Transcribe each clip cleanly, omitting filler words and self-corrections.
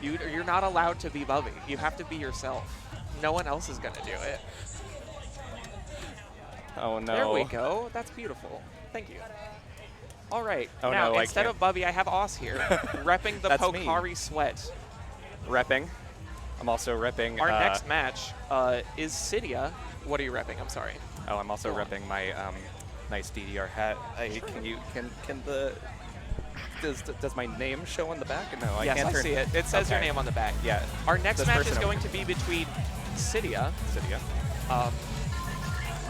You're not allowed to be Bubby. You have to be yourself. No one else is going to do it. Oh, no. There we go. That's beautiful. Thank you. All right. Oh, now, no, instead of Bubby, I have Oz here, repping the Pocari Sweat. Repping. I'm also repping. Our next match is Sydia. What are you repping? I'm sorry. Oh, I'm also repping my nice DDR hat. Does my name show on the back? No, I can't. Yes, I see it. It says your name on the back. Yeah. Our next match is going to be between Sydia,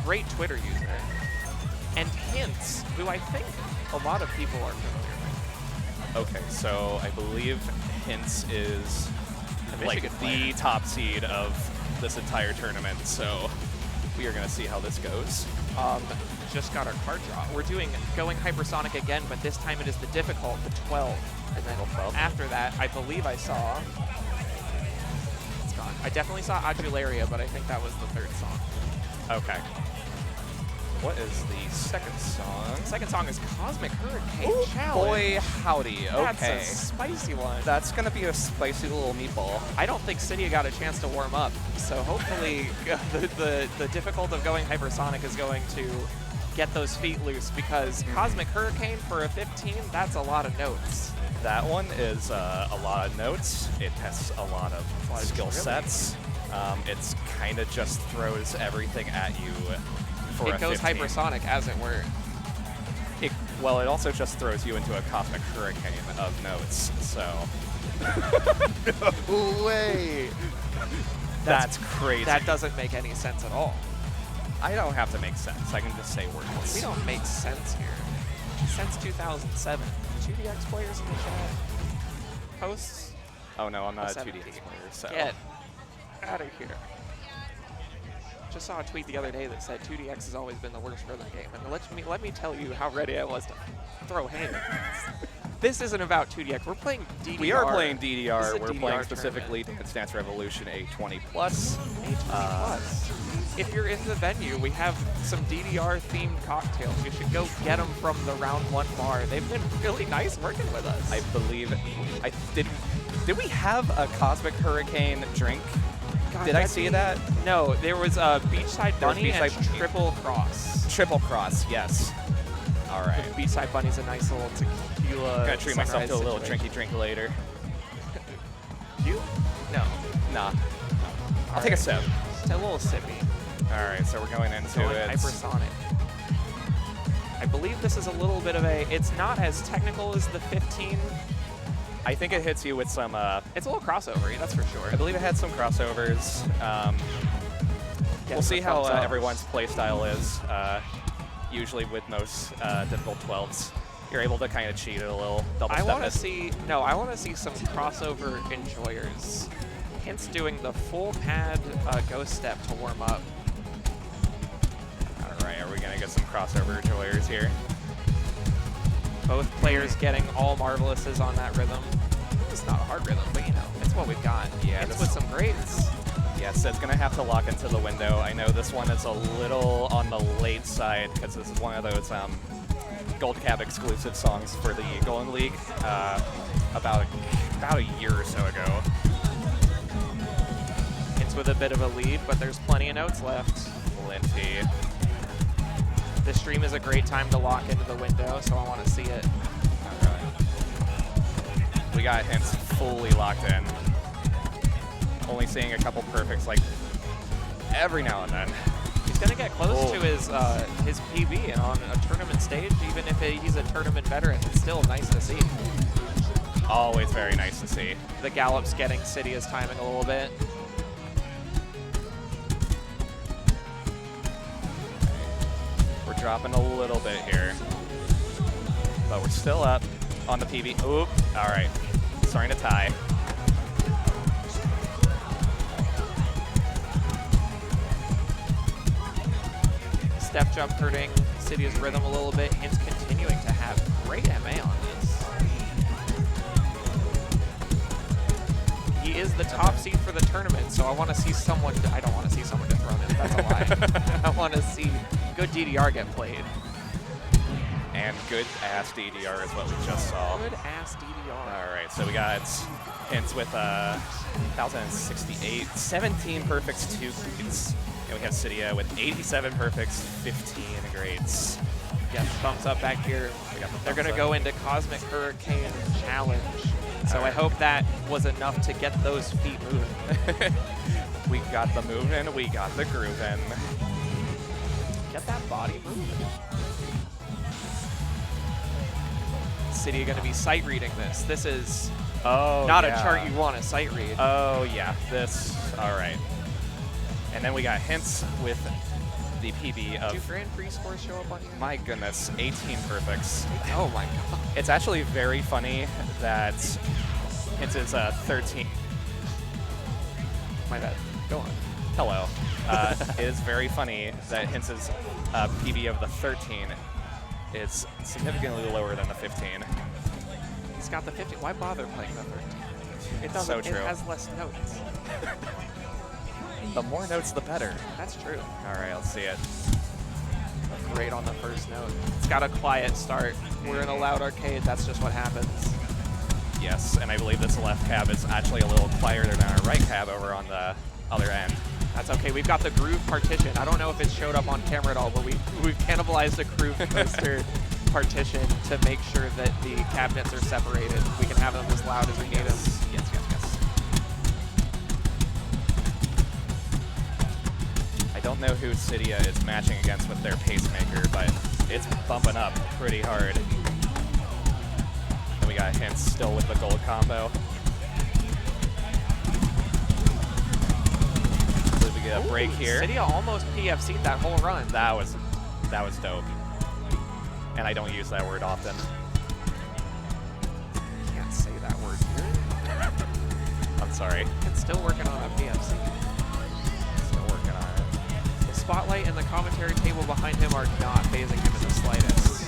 great Twitter user, and HINTZ, who I think a lot of people are familiar with. Okay, so I believe HINTZ is like the top seed of this entire tournament, so we are going to see how this goes. Just got our card draw. We're going hypersonic again, but this time it is the difficult, the 12. And then after that, I believe I saw... It's gone. I definitely saw Adularia, but I think that was the third song. Okay. What is the second song? The second song is Cosmic Hurricane Ooh, Challenge. Boy, howdy. Okay. That's a spicy one. That's going to be a spicy little meatball. I don't think Sydia got a chance to warm up, so hopefully the difficult of going hypersonic is going to get those feet loose, because Cosmic Hurricane for a 15, that's a lot of notes. That one is a lot of notes. It tests a lot of skill sets. It's kind of just throws everything at you for a 15. It goes hypersonic, as it were. Well, it also just throws you into a Cosmic Hurricane of notes, so... No way! That's crazy. That doesn't make any sense at all. I don't have to make sense. I can just say words. We don't make sense here. Since 2007. 2DX players in the chat. Hosts. Oh no, I'm not a 2DX player, so. Get out of here. Just saw a tweet the other day that said 2DX has always been the worst rhythm game. And let me tell you how ready I was to throw hands. This isn't about 2DX. We're playing DDR. We are playing DDR. We're DDR playing specifically Dance Dance Revolution A20+. A20+. If you're in the venue, we have some DDR-themed cocktails. You should go get them from the Round1 bar. They've been really nice working with us. I believe it. Did we have a Cosmic Hurricane drink? God, did I see that? No, there was a Beachside Bunny and Triple Cross. Triple Cross, yes. All right. The Beachside Bunny's a nice little tequila. Gotta treat myself to a little drinky drink later. You? No. Nah. I'll take a sip. Just a little sippy. All right, so we're going into it. Hypersonic. I believe this is a little bit of a, it's not as technical as the 15. I think it hits you with some... it's a little crossover, that's for sure. I believe it had some crossovers. We'll see how everyone's playstyle is. Usually with most difficult 12s, you're able to kind of cheat it a little. I want to see some crossover enjoyers. HINTZ doing the full pad ghost step to warm up. All right, are we gonna get some crossover enjoyers here? Both players getting all marvelouses on that rhythm. It's not a hard rhythm, but you know, it's what we've got. Yeah, it's with some grades. Yes, it's gonna have to lock into the window. I know this one is a little on the late side because this is one of those Gold Cab exclusive songs for the Golden League about a year or so ago. HINTZ with a bit of a lead, but there's plenty of notes left. Plenty. The stream is a great time to lock into the window, so I want to see it. All right. We got HINTZ fully locked in. Only seeing a couple perfects like every now and then. He's going to get close to his PB on a tournament stage, even if he's a tournament veteran. It's still nice to see. Always very nice to see. The gallop's getting Sydia's timing a little bit. We're dropping a little bit here, but we're still up on the PB. Oop, all right, starting to tie. Step jump hurting Sydia's rhythm a little bit. HINTZ continuing to have great MA on this. He is the top seed for the tournament, so I want to see someone, I don't want to see someone dethroned. That's a lie. I want to see good DDR get played. And good ass DDR is what we just saw. Good ass DDR. All right, so we got HINTZ with 1,068, 17 perfects, 2 grades. And we have Sydia with 87 perfects, 15 grades. Yes, thumbs up back here. They're going to go into Cosmic Hurricane Challenge. So I hope that was enough to get those feet moving. We got the moving, we got the grooving. Get that body moving. Sydia going to be sight reading this. This is not a chart you want to sight read. Oh yeah, this, all right. And then we got HINTZ with the PB of... Do Grand Prix scores show up on here? My goodness, 18 perfects. Oh my god. It's actually very funny that HINTZ is 13. My bad. Go on. Hello. It is very funny that HINTZ's PB of the 13 is significantly lower than the 15. He's got the 15. Why bother playing the 13? It doesn't. So true. It has less notes. The more notes, the better. That's true. All right, let's see it. Great on the first note. It's got a quiet start. We're in a loud arcade. That's just what happens. Yes, and I believe this left cab is actually a little quieter than our right cab over on the other end. That's okay. We've got the groove partition. I don't know if it showed up on camera at all, but we've cannibalized a groove poster partition to make sure that the cabinets are separated. We can have them as loud as we need them. Yes, yes, yes. I don't know who Sydia is matching against with their pacemaker, but it's bumping up pretty hard. Then we got HINTZ still with the gold combo. So we get a break here. Sydia almost PFC'd that whole run. That was dope. And I don't use that word often. Can't say that word here. I'm sorry. It's still working on a PFC. Still working on it. The spotlight and the commentary table behind him are not phasing him in the slightest.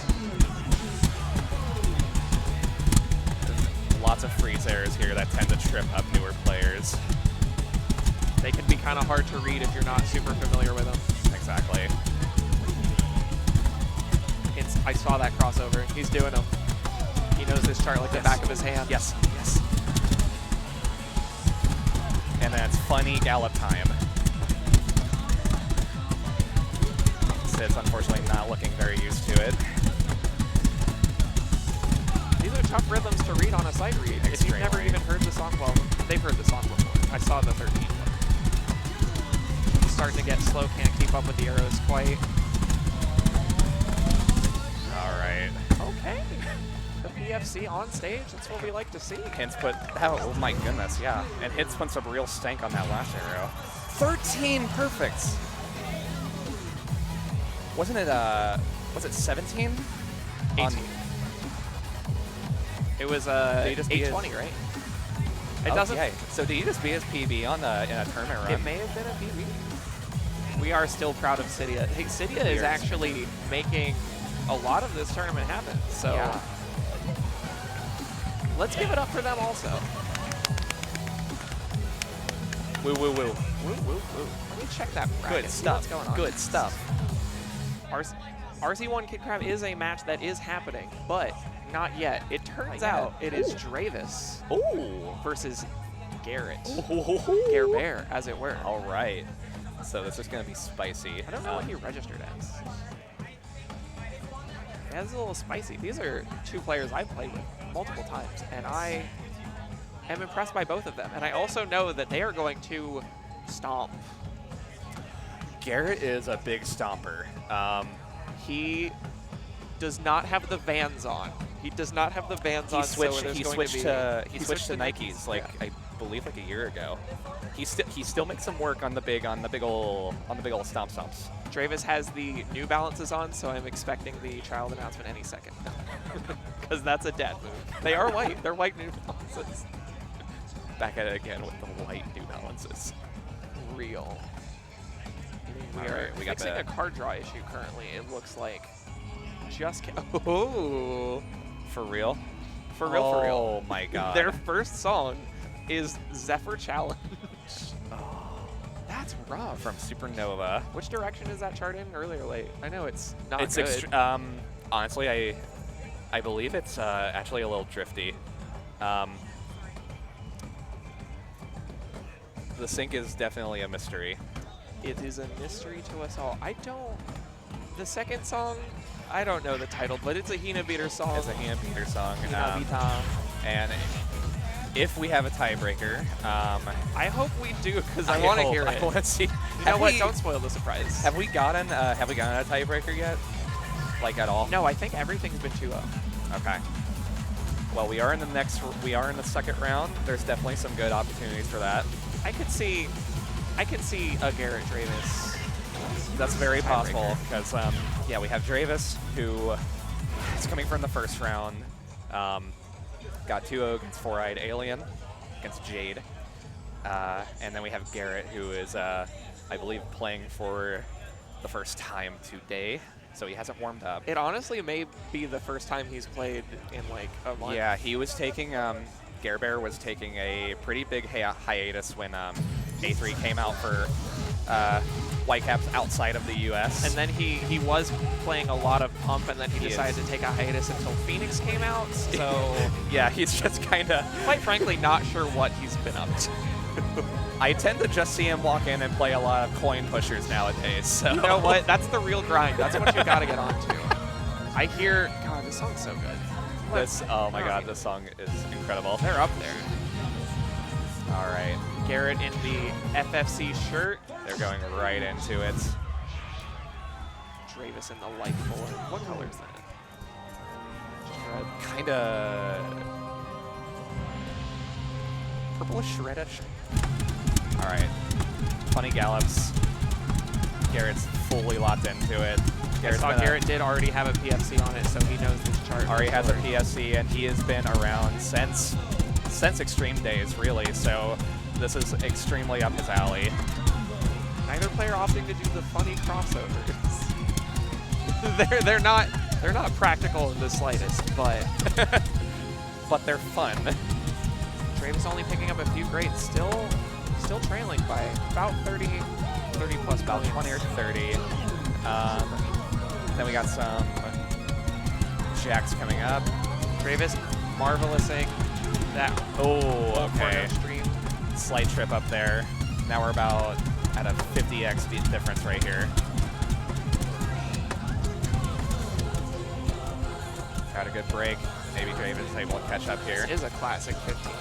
Lots of freeze errors here that tend to trip up newer players. They can be kind of hard to read if you're not super familiar with them. Exactly. I saw that crossover. He's doing them. He knows this chart like the back of his hand. Yes, yes. And then it's funny gallop time. Sid's unfortunately not looking very used to it. These are tough rhythms to read on a sight read. Extremely. If you've never even heard the song, well, they've heard the song before. I saw the 13. Starting to get slow, can't keep up with the arrows quite. Okay. The PFC on stage, that's what we like to see. HINTZ put, oh my goodness, yeah. And HINTZ put some real stank on that last arrow. 13 perfects! Wasn't it, was it 17? 18. It was 820, right? It doesn't. Okay. So did he just beat his PB on in a tournament run? It may have been a PB. We are still proud of Sydia. Hey, Sydia is actually making a lot of this tournament happen. So yeah. Let's give it up for them also. Woo, woo, woo. Woo, woo, woo. Let me check that bracket. Good See stuff. what's going on. Good stuff. RC1 KidCrab is a match that is happening, but not yet. It turns out it is Dreyvas versus Garebear, as it were. All right. So this is going to be spicy. I don't know what he registered as. Yeah, this is a little spicy. These are two players I've played with multiple times, and I am impressed by both of them. And I also know that they are going to stomp. Garrett is a big stomper. He does not have the Vans on. He does not have the Vans on. He switched to Nikes like I believe like a year ago. He still makes some work on the big ol' stomps. Dreyvas has the New Balances on, so I'm expecting the child announcement any second. Because that's a dad move. They are white. They're white New Balances. Back at it again with the white New Balances. Real. We are fixing a card draw issue currently, it looks like. Oh. For real? For real, for real. Oh my god. Their first song is Xepher Challenge. That's rough. From Supernova. Which direction is that chart in, early or late? I know it's not it's good. Honestly, I believe it's actually a little drifty. The sync is definitely a mystery. It is a mystery to us all. The second song, I don't know the title, but it's a Hina beater song. It's a Hina beater song. Hina beater. And if we have a tiebreaker, I hope we do, because I want to hear it. I want to see. You know what? Don't spoil the surprise. Have we gotten a tiebreaker yet? Like at all? No, I think everything's been 2-0. Okay. Well, we are in the second round. There's definitely some good opportunities for that. I could see a Garrett Dreyvas. That's very possible because yeah, we have Dreyvas, who is coming from the first round. Got 2-0 against 4-Eyed Alien, against Jade. And then we have Garrett, who is, I believe, playing for the first time today. So he hasn't warmed up. It honestly may be the first time he's played in like a month. Yeah, he was taking, Garebear was taking a pretty big hiatus when A3 came out for Whitecaps outside of the US. And then he was playing a lot of Pump, and then he decided to take a hiatus until Phoenix came out. So yeah, he's just kind of, quite frankly, not sure what he's been up to. I tend to just see him walk in and play a lot of coin pushers nowadays. So you know what? That's the real grind. That's what you got to get onto. I hear, God, this song's so good. Oh my God, this song is incredible. They're up there. All right. Garrett in the FFC shirt. They're going right into it. Dreyvas in the light forward. What color is that? Red. Kind of purplish, reddish. All right. Funny gallops. Garrett's fully locked into it. I saw Garrett did already have a PFC on it, so he knows this chart. Already has a PFC, and he has been around since Extreme days, really. So this is extremely up his alley. Neither player opting to do the funny crossovers. they're not practical in the slightest, but but they're fun. Dreyvas only picking up a few grades, still trailing by about 30 plus about points. 20 or 30. Then we got some jacks coming up. Dreyvas marvelousing that. Oh, okay. Stream. Slight trip up there. Now we're about at a 50x difference right here. Got a good break. Maybe Dreyvas is able to catch up here. This is a classic 15.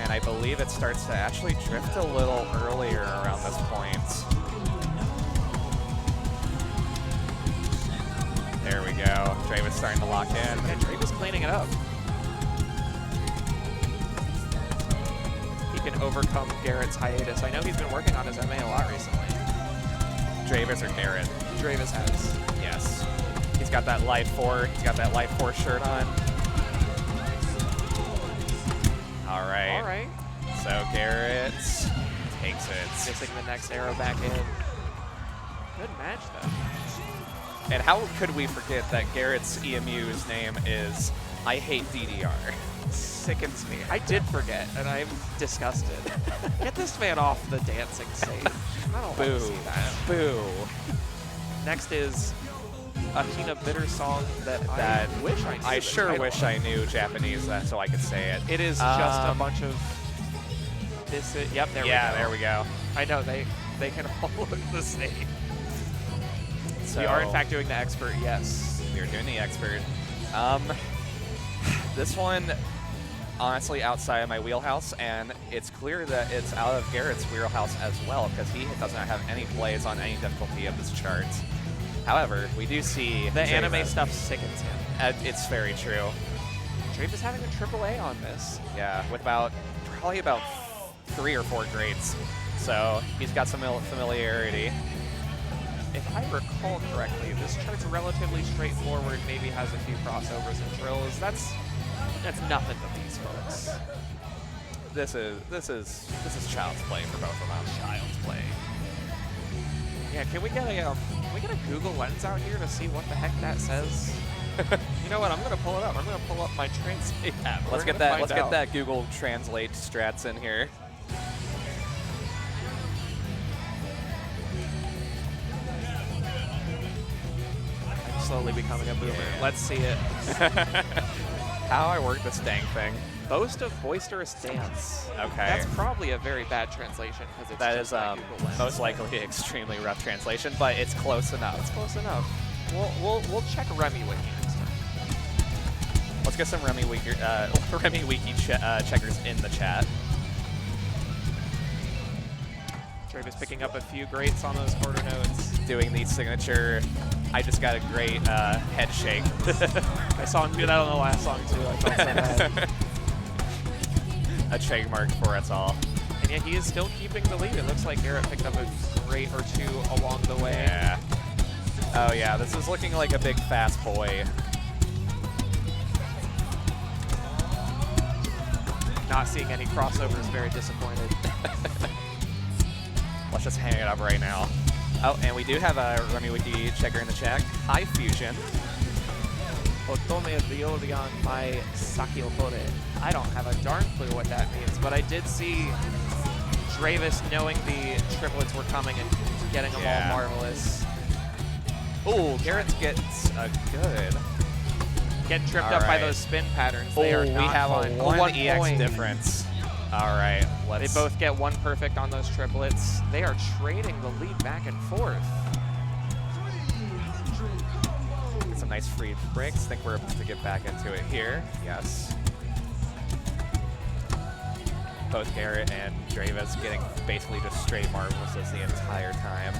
And I believe it starts to actually drift a little earlier around this point. There we go. Dreyvas starting to lock in. And Dreyvas cleaning it up. He can overcome Garrett's hiatus. I know he's been working on his MA a lot recently. Dreyvas or Garrett? Dreyvas has. Yes. He's got that Life 4. He's got that Life 4 shirt on. All right. All right. So Garrett takes it. Missing the next arrow back in. Good match, though. And how could we forget that Garrett's EMU's name is I Hate DDR? Sickens me. I did forget, and I'm disgusted. Get this man off the dancing stage. I don't want to see that. Boo. Next is a Hina Bitter song that I wish I knew. I sure wish I knew Japanese so I could say it. It is just a bunch of this. Yep, there we go. Yeah, there we go. I know, they can all look the same. So we are, in fact, doing the expert, yes. We are doing the expert. This one, honestly, outside of my wheelhouse, and it's clear that it's out of Garrett's wheelhouse as well, because he does not have any plays on any difficulty of this chart. However, we do see the anime stuff sickens him. It's very true. Dreyvas having a AAA on this. Yeah, with probably about 3 or 4 grades. So he's got some familiarity. If I recall correctly, this chart's relatively straightforward, maybe has a few crossovers and drills. That's nothing to these folks. This is child's play for both of them. Child's play. Yeah, can we get a Google Lens out here to see what the heck that says? You know what? I'm gonna pull it up. I'm gonna pull up my Translate app. Let's get that Google Translate strats in here. I'm slowly becoming a boomer. Yeah. Let's see it. How I work this dang thing. Boast of boisterous dance. Okay. That's probably a very bad translation because it's That just is by Google Lens. most likely extremely rough translation, but it's close enough. It's close enough. We'll check Remy Wiki next time. Let's get some Remy Wiki, checkers in the chat. Dreyvas picking up a few greats on those quarter notes. Doing the signature, I just got a great head shake. I saw him do that on the last song too. I felt so bad. A trademark for us all. And yet he is still keeping the lead. It looks like Garrett picked up a grate or two along the way. Yeah. Oh yeah, this is looking like a big fast boy. Not seeing any crossovers, very disappointed. Let's just hang it up right now. Oh, and we do have a Remy Wiki checker in the chat. Hi, Fusion.乙女繚乱I don't have a darn clue what that means, but I did see Dreyvas knowing the triplets were coming and getting them all marvelous. Ooh, Garrett gets a good. Getting tripped up by those spin patterns. Oh, They are we not have fun. a 1 EX point. difference. All right, let's. They both get 1 perfect on those triplets. They are trading the lead back and forth. Get some nice free breaks. I think we're about to get back into it here. Yes. Both Garrett and Dreyvas getting basically just straight marvelouses the entire time.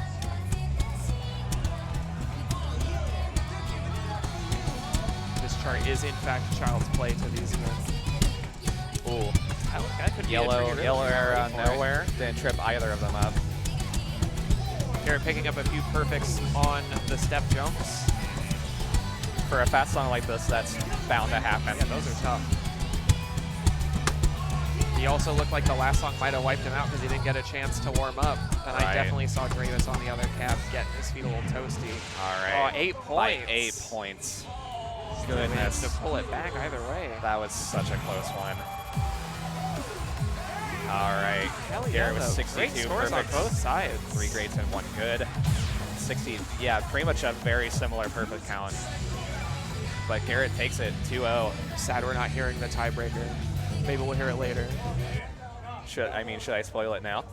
This chart is in fact child's play to these events. Ooh. That could be Yellow a air out of nowhere. Didn't trip either of them up. Garrett picking up a few perfects on the step jumps. For a fast song like this, that's bound to happen. Yeah, those are tough. He also looked like the last song might have wiped him out because he didn't get a chance to warm up. And I definitely saw Dreyvas on the other cab getting his feet a little toasty. All right. Oh, 8 points. By 8 points. Goodness. To pull it back either way. That was such a close one. All right. Garrett with 62 Great scores on perfects. both sides. 3 greats and 1 good. 60, yeah, pretty much a very similar perfect count. But Garrett takes it 2-0. Sad we're not hearing the tiebreaker. Maybe we'll hear it later. Should I spoil it now?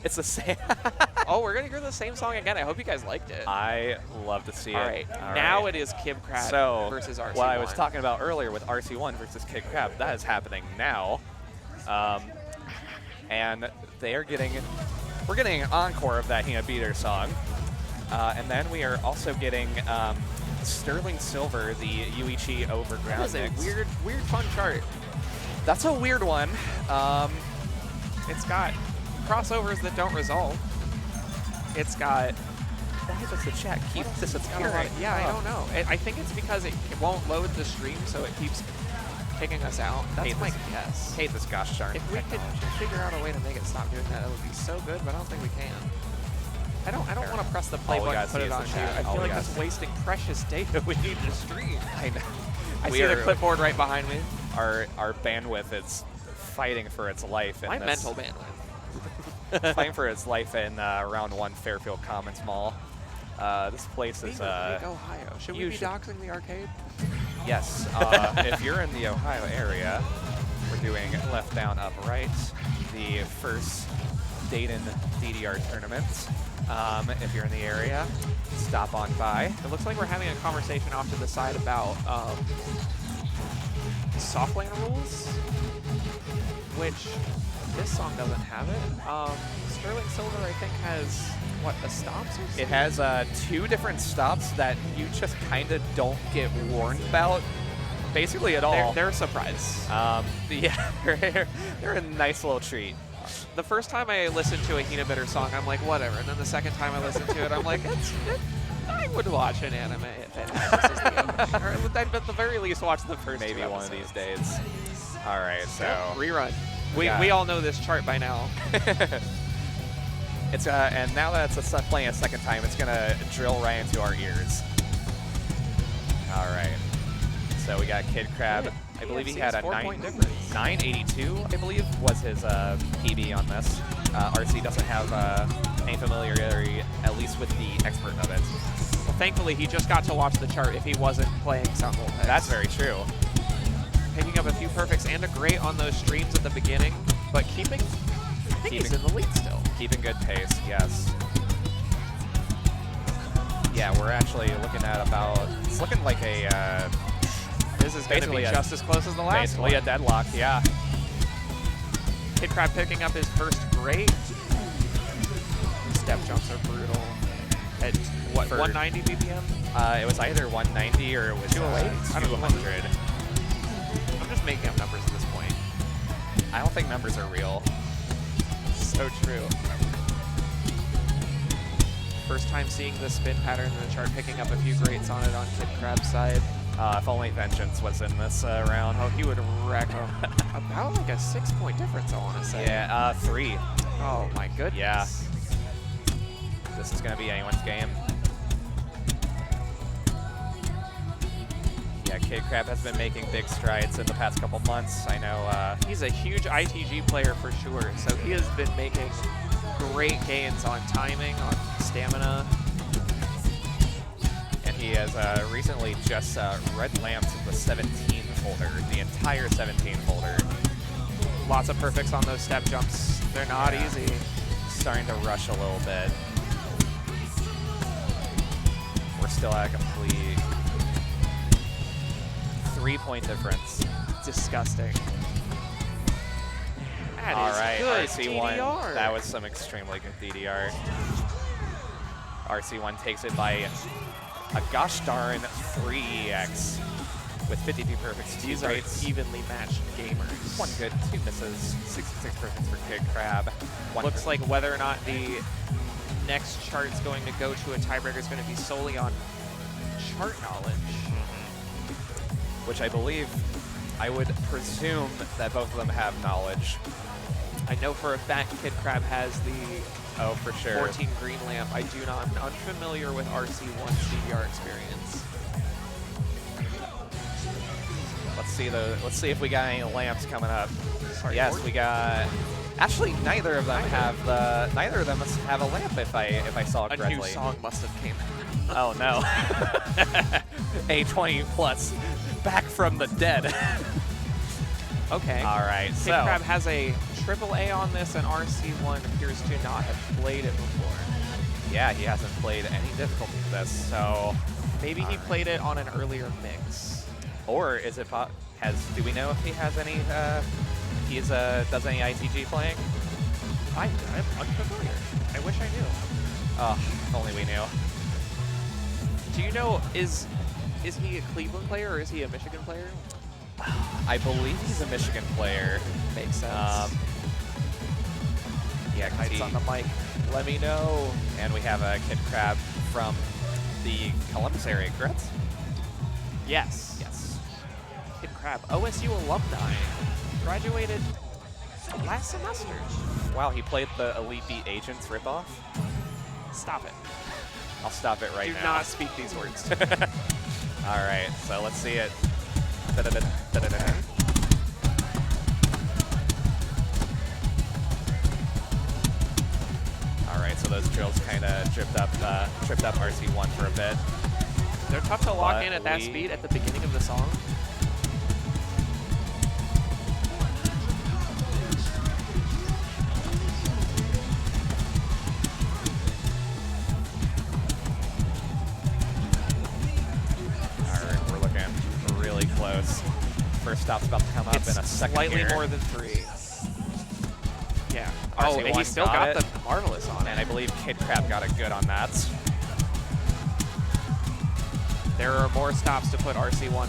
It's the same. Oh, we're gonna hear the same song again. I hope you guys liked it. I love to see it. All right. Now it is KidCrab versus RC1. What I was talking about earlier with RC1 versus KidCrab, that is happening now. And we're getting an encore of that Hina Beater song. And then we are also getting Sterling Silver, the Yuichi Overground. That is a weird fun chart. That's a weird one. It's got crossovers that don't resolve. It's got... Why does the chat keep disappearing? Yeah, I don't know. I think it's because it won't load the stream, so it keeps kicking us out. That's my guess. Hate this gosh darn If we could figure out a way to make it stop doing that, it would be so good, but I don't think we can. I don't want to press the play button and put it on here. I feel like that's wasting precious data we need to stream. I know. I see the clipboard right behind me. Our bandwidth is fighting for its life. In My this, mental bandwidth. fighting for its life in Round 1 Fairfield Commons Mall. This place is Ohio. Should we be doxing the arcade? Yes. If you're in the Ohio area, we're doing Left Down Up Wright, the first Dayton DDR tournament. If you're in the area, stop on by. It looks like we're having a conversation off to the side about soft lane rules, which this song doesn't have it. Sterling Silver, I think, has, what, a stops or something? It has 2 different stops that you just kind of don't get warned about, basically at all. They're a surprise. Yeah, they're a nice little treat. The first time I listened to a Hina Bitter song, I'm like, whatever. And then the second time I listened to it, I'm like, I would watch an anime if it happens the opening. Or at the very least, watch the first Maybe 2 one of episodes. these days. All right, so. Rerun. We all know this chart by now. It's and now that it's playing a second time, it's gonna drill right into our ears. All right. So we got KidCrab. I believe he had a 982, I believe, was his PB on this. RC doesn't have any familiarity, at least with the expert of it. Well, thankfully, he just got to watch the chart if he wasn't playing Sound Voltage. That's very true. picking up a few perfects and a great on those streams at the beginning, but I think he's in the lead still. Keeping good pace, yes. Yeah, we're actually looking at about, it's looking like a, this is going to be just as close as the last one. Basically a deadlock, yeah. KidCrab picking up his first great. Step jumps are brutal. At what, 190 BPM? It was either 190 or it was 208? 200. I'm just making up numbers at this point. I don't think numbers are real. So true. First time seeing the spin pattern in the chart, picking up a few greats on it on KidCrab's side. If only Vengeance was in this round. Oh, he would wreck him. About like a 6-point difference, I want to say. Yeah, 3. Oh my goodness. Yeah. This is going to be anyone's game. Yeah, KidCrab has been making big strides in the past couple months. I know he's a huge ITG player for sure, so he has been making great gains on timing, on stamina. And he has recently just red lamped the 17 folder, the entire 17 folder. Lots of perfects on those step jumps. They're not easy. Starting to rush a little bit. We're still at a complete 3-point difference. Disgusting. That All is right, good RC1. DDR. That was some extremely good DDR. RC1 takes it by a gosh darn 3x with 52 perfects. These are evenly matched gamers. 1 good, 2 misses, 66 perfects for KidCrab. Looks like whether or not the next chart's going to go to a tiebreaker is going to be solely on chart knowledge. Which I believe, I would presume that both of them have knowledge. I know for a fact KidCrab has the for sure. 14 green lamp. I do not. I'm unfamiliar with RC1's DDR experience. Let's see if we got any lamps coming up. Sorry, yes, Gordon? we got. Actually, neither of them must have a lamp if I saw it correctly. A new song must have came. Oh no. A20 plus, back from the dead. Okay. All right. So KidCrab has a AAA on this, and RC1 appears to not have played it before. yeah, he hasn't played any difficulty with this. So maybe he played it on an earlier mix. Or is it? Do we know if he has any? Does any ITG playing? I'm unfamiliar. I wish I knew. Oh, if only we knew. Do you know, is he a Cleveland player or is he a Michigan player? I believe he's a Michigan player. Makes sense. Yeah, HINTZ on the mic. Let me know. And we have a KidCrab from the Columbus area, correct? Yes. Yes. KidCrab, OSU alumni, graduated last semester. Wow, he played the Elite Beat Agents ripoff? Stop it. I'll stop it right now. Do not speak these words. All right, so let's see it. All right, so those drills kind of tripped up RC1 for a bit. They're tough to lock in at that speed at the beginning of the song. Close. First stop's about to come up in a second. Slightly more than 3. Yeah. Oh, and he still got the Marvelous on it. And I believe KidCrab got a good on that. There are more stops to put RC1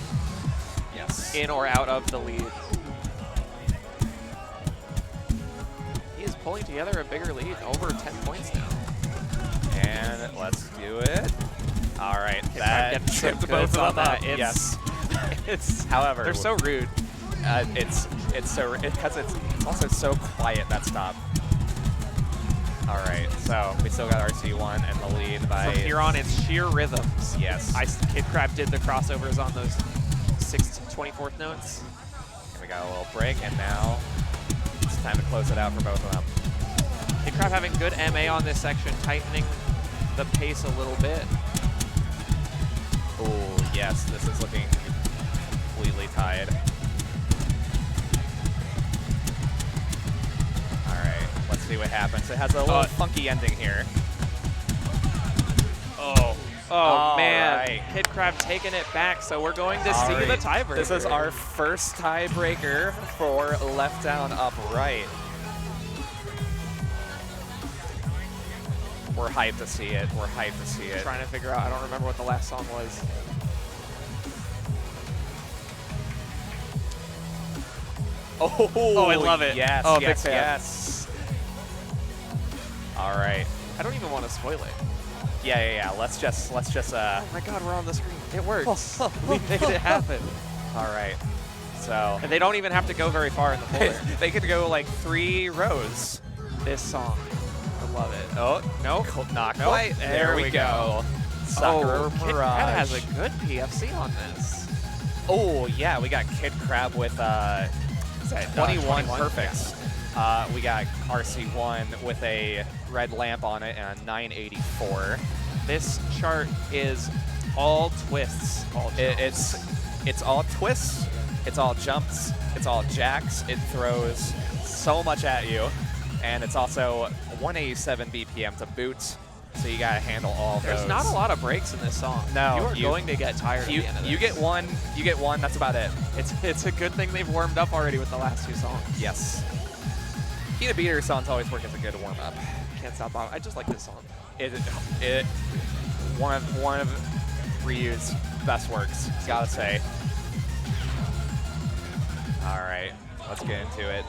in or out of the lead. He is pulling together a bigger lead, over 10 points now. And let's do it. All right, that tipped both of them up. Yes. However, they're so rude. It's also so quiet, that stop. All right, so we still got RC1 in the lead by. From here on, it's sheer rhythms. Yes. KidCrab did the crossovers on those 24th notes. And we got a little break, and now it's time to close it out for both of them. KidCrab having good MA on this section, tightening the pace a little bit. Oh, yes, this is looking completely tied. see what happens. It has a little funky ending here. Oh man, right. KidCrab taking it back, so we're going to see the tiebreaker. This is our first tiebreaker for Left Down Up Wright. We're hyped to see it. We're hyped to see it. Trying to figure out, I don't remember what the last song was. Oh, I love it. Yes, oh, yes, big fan. yes. All right. I don't even want to spoil it. Yeah. Let's just. Oh my God, we're on the screen. It works. We made it happen. All right. So. And they don't even have to go very far in the folder. They could go like 3 rows. This song, I love it. Oh no, not quite. There we go. Sakura KidCrab Mirage has a good PFC on this. Oh yeah, we got KidCrab with 21 perfects. Yeah. We got RC1 with a red lamp on it and a 984. This chart is all twists. It's all twists. It's all jumps. It's all jacks. It throws so much at you, and it's also 187 BPM to boot. So you gotta handle all of those. There's not a lot of breaks in this song. No, you are going to get tired at the end of this. You get one. That's about it. It's a good thing they've warmed up already with the last 2 songs. Yes. Beat a beater songs always work as a good warm up. Can't stop. I just like this song. One of Ryu's best works. Gotta say. All right, let's get into it.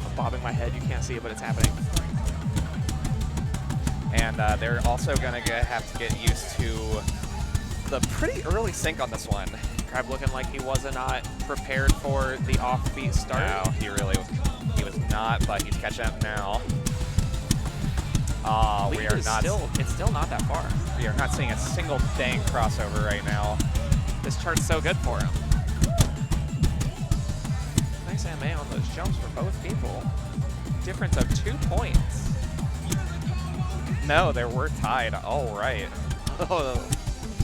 I'm bobbing my head. You can't see it, but it's happening. And they're also going to have to get used to the pretty early sync on this one. Crab looking like he was not prepared for the offbeat start. No, he was not, but he's catching up now. We are not. It's still not that far. We are not seeing a single dang crossover right now. This chart's so good for him. Nice MA on those jumps for both people. Difference of 2 points. No, they were tied. All right.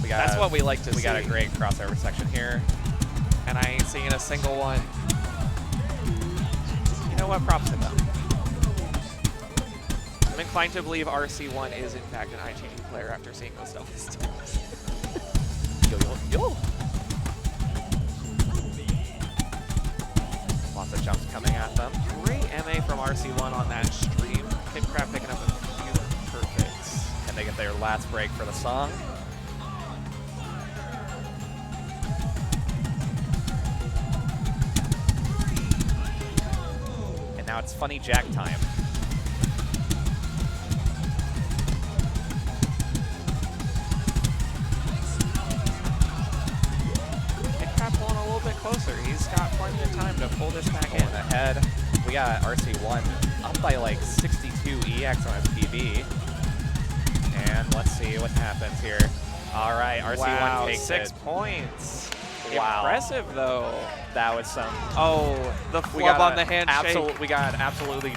That's what we like to see. We got a great crossover section here. And I ain't seeing a single one. You know what? Props to them. I'm inclined to believe RC1 is, in fact, an eye-changing player after seeing those stuff. Yo. Lots of jumps coming at them. Great MA from RC1 on that stream. KidCrab picking up a few perfects. And they get their last break for the song. And now it's funny jack time. Pulling a little bit closer. He's got plenty of time to pull this back in. Ahead. We got RC1 up by like 62 EX on his PB. And let's see what happens here. All right, RC1 takes 6 points. Wow. Impressive, though. That was some... Oh, the flub on the handshake. We got an absolutely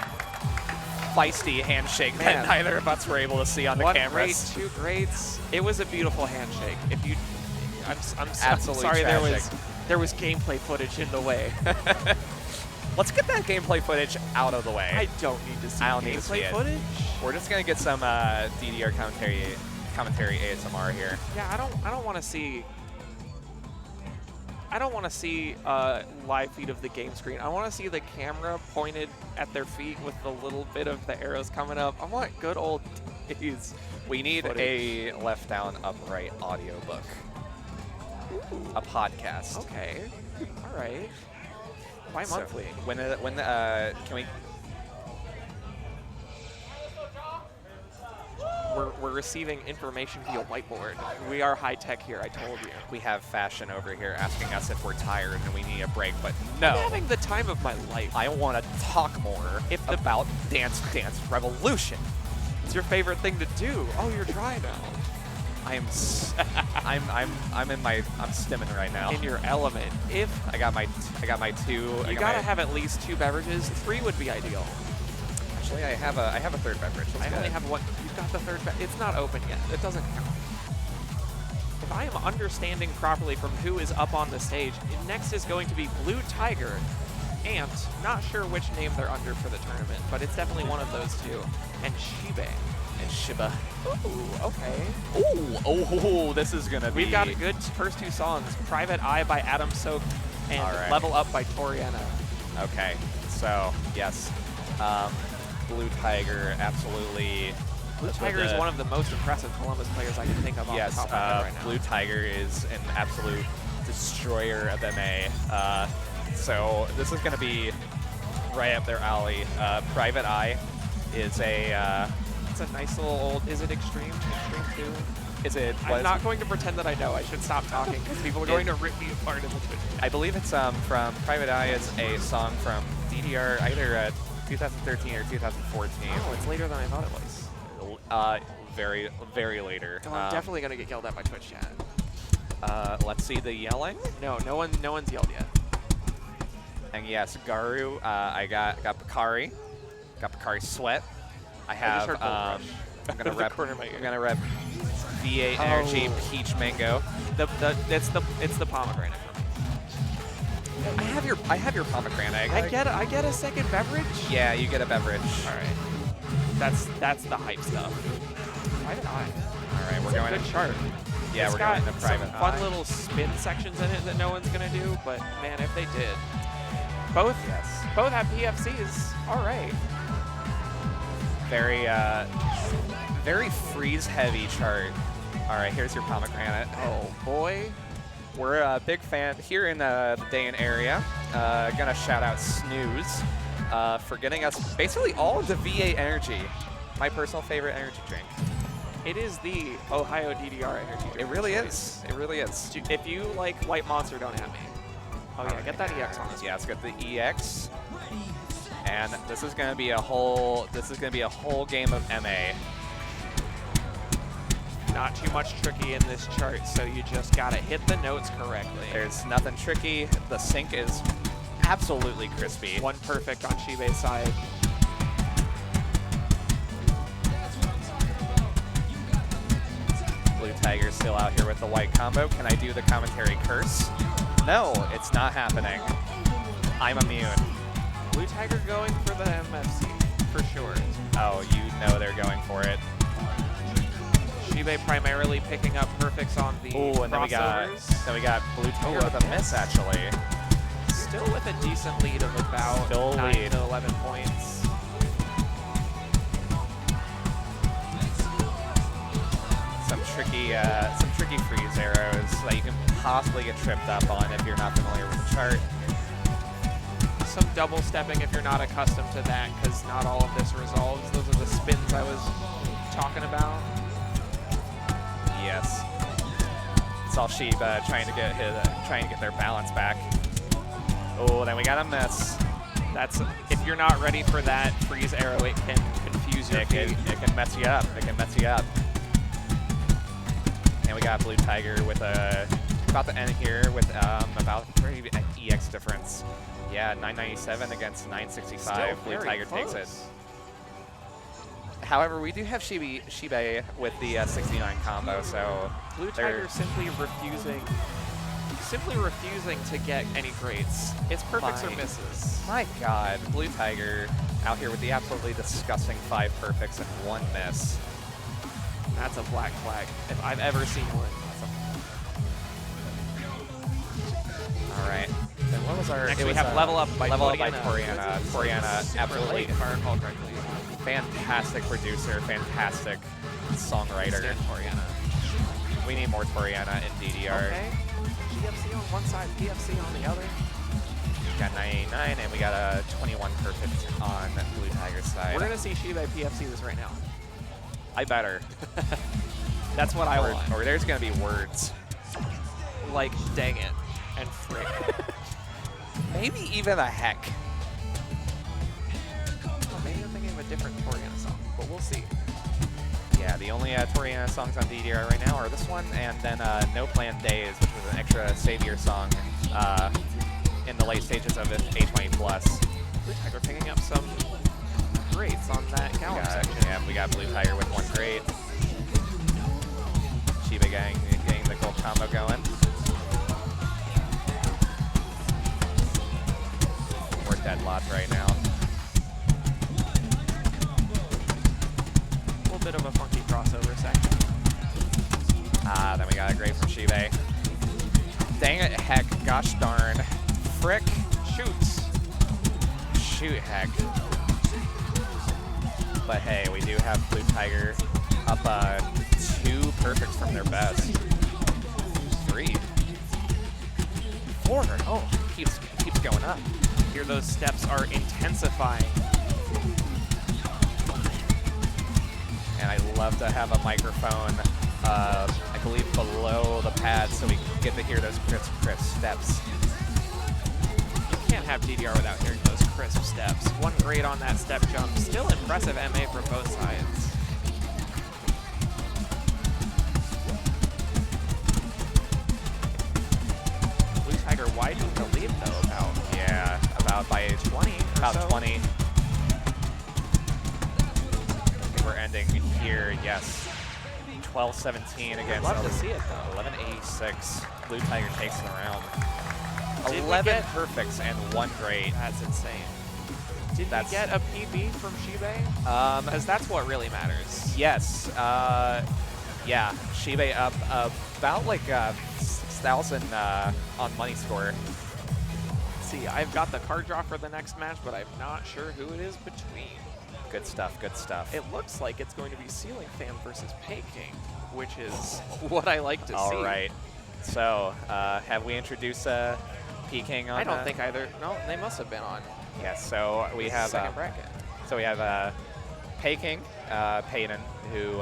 feisty handshake that neither of us were able to see on the cameras. 1 great, 2 greats. It was a beautiful handshake. If you... I'm Absolutely sorry tragic. there was gameplay footage in the way. Let's get that gameplay footage out of the way. I don't need to see gameplay footage. We're just gonna get some DDR commentary ASMR here. Yeah, I don't want to see. I don't want to see live feed of the game screen. I want to see the camera pointed at their feet with a little bit of the arrows coming up. I want good old days. We need a Left Down Up Wright audiobook. A podcast. Okay. All right. Bi-monthly. So can we? We're receiving information via whiteboard. We are high tech here. I told you. We have fashion over here asking us if we're tired and we need a break, but no. I'm having the time of my life. I want to talk more about Dance Dance Revolution. It's your favorite thing to do. Oh, you're dry now. I'm stimming right now. In your element. If I got my 2. You gotta have at least 2 beverages. 3 would be ideal. Actually, I have a 3rd beverage. I only have 1. You've got the 3rd beverage. It's not open yet. It doesn't count. If if I am understanding properly from who is up on the stage, next is going to be Blutiger and not sure which name they're under for the tournament, but it's definitely one of those two, and Shibe. And Shibe. Ooh, okay. Oh, this is gonna be. We've got a good first two songs, Private Eye by Adam Soak and Level Up by Toriana. Okay, so yes, Blutiger absolutely. Blutiger is one of the most impressive Columbus players I can think of off the top of my head right now. Blutiger is an absolute destroyer of MA. So this is going to be right up their alley. Private Eye is a... it's a nice little old... Is it Extreme? Extreme 2? Is it... I'm not going to pretend that I know. I should stop talking because people are going to rip me apart in the Twitch. I believe it's from Private Eye. It's a song from DDR either 2013 or 2014. Oh, it's later than I thought it was. Very, very later. Oh, I'm definitely going to get yelled at by Twitch chat. Let's see the yelling. No one's yelled yet. And yes, Garu, I got Bakari. Got Bakari Sweat. I have I'm gonna rep VA Energy Peach Mango. It's the pomegranate for me. I have your pomegranate. I get a second beverage? Yeah, you get a beverage. Alright. That's the hype stuff. Private Eye. Alright, we're going a good chart. Yeah, we're going to Private Eye. Fun little spin sections in it that no one's gonna do, but man, if they did. Both have PFCs. Alright. Very freeze heavy chart. Alright, here's your pomegranate. Oh boy. We're a big fan here in the Dayan area. Gonna shout out Snooze for getting us basically all of the VA Energy, my personal favorite energy drink. It is the Ohio DDR energy drink. It really is. It really is. If you like White Monster, don't have me. Oh yeah, get that EX on this. Yeah, let's get the EX. And this is gonna be a whole game of MA. Not too much tricky in this chart, so you just gotta hit the notes correctly. There's nothing tricky. The sync is absolutely crispy. One perfect on Shibe's side. Blutiger still out here with the white combo. Can I do the commentary curse? No, it's not happening. I'm immune. Blutiger going for the MFC, for sure. Oh, you know they're going for it. Shibe primarily picking up perfects on the and then we got Blutiger with a miss, actually. Still with a decent lead of about 9 to 11 points. Some tricky freeze arrows that you can possibly get tripped up on if you're not familiar with the chart. Some double stepping if you're not accustomed to that, because not all of this resolves. Those are the spins I was talking about. Yes. It's all Shibe trying to get their balance back. Oh, then we got a miss. That's if you're not ready for that freeze arrow, it can confuse your feet. It can mess you up. It can mess you up. And we got Blutiger with about to end here with about an EX difference. Yeah, 997 against 965. Blutiger takes it. However, we do have Shibe with the 69 combo, so Blutiger simply refusing to get any grades. It's perfects or misses. My God, Blutiger out here with the absolutely disgusting 5 perfects and 1 miss. That's a black flag if I've ever seen one. All right. And what was our? Next we have Level Up by Toriana. Toriana, absolutely. If I recall correctly. Fantastic producer, fantastic songwriter. Toriana. We need more Toriana in DDR. Okay. GFC on one side, PFC on the other. We got 989 and we got a 21 perfect on Blutiger's side. We're gonna see Shibe PFC this right now. I better. That's what I want. Or there's gonna be words. Like dang it and frick. Maybe even a heck. Well, maybe I'm thinking of a different Toriana song, but we'll see. Yeah, the only Toriana songs on DDR right now are this one and then No Plan Days, which was an extra Savior song in the late stages of A20 Plus. Blutiger picking up some greats on that Gallop section. Yeah, we got Blutiger with 1 great. Shibe getting the gold combo going. We're deadlocked right now. A little bit of a funky crossover section. Ah, then we got a great from Shibe. Dang it, heck, gosh darn. Frick. Shoots. Shoot, heck. But hey, we do have Blutiger up 2 perfects from their best. 3. 4. Oh, keeps going up. Here those steps are intensifying. And I love to have a microphone, I believe, below the pad so we get to hear those crisp steps. You can't have DDR without hearing those crisp steps. One grade on that step jump. Still impressive MA from both sides. Blutiger widening the lead though About by 20 or about so. 20. I think we're ending here, yes. 12-17 against Love to see it though. 11-86. Blutiger takes the round. Did we 11 get- perfects and 1 great. That's insane. Did we That's- get a PB from Shibe? Because that's what really matters. Yes. Yeah. Shibe up about like 6,000 on money score. See, I've got the card draw for the next match, but I'm not sure who it is between. Good stuff. Good stuff. It looks like it's going to be CeilingFam versus PeyKing, which is what I like to see. All right. So, have we introduced PeyKing on? I don't think either. No, they must have been on. Yes. So we have second bracket. So we have PeyKing, Peyton, who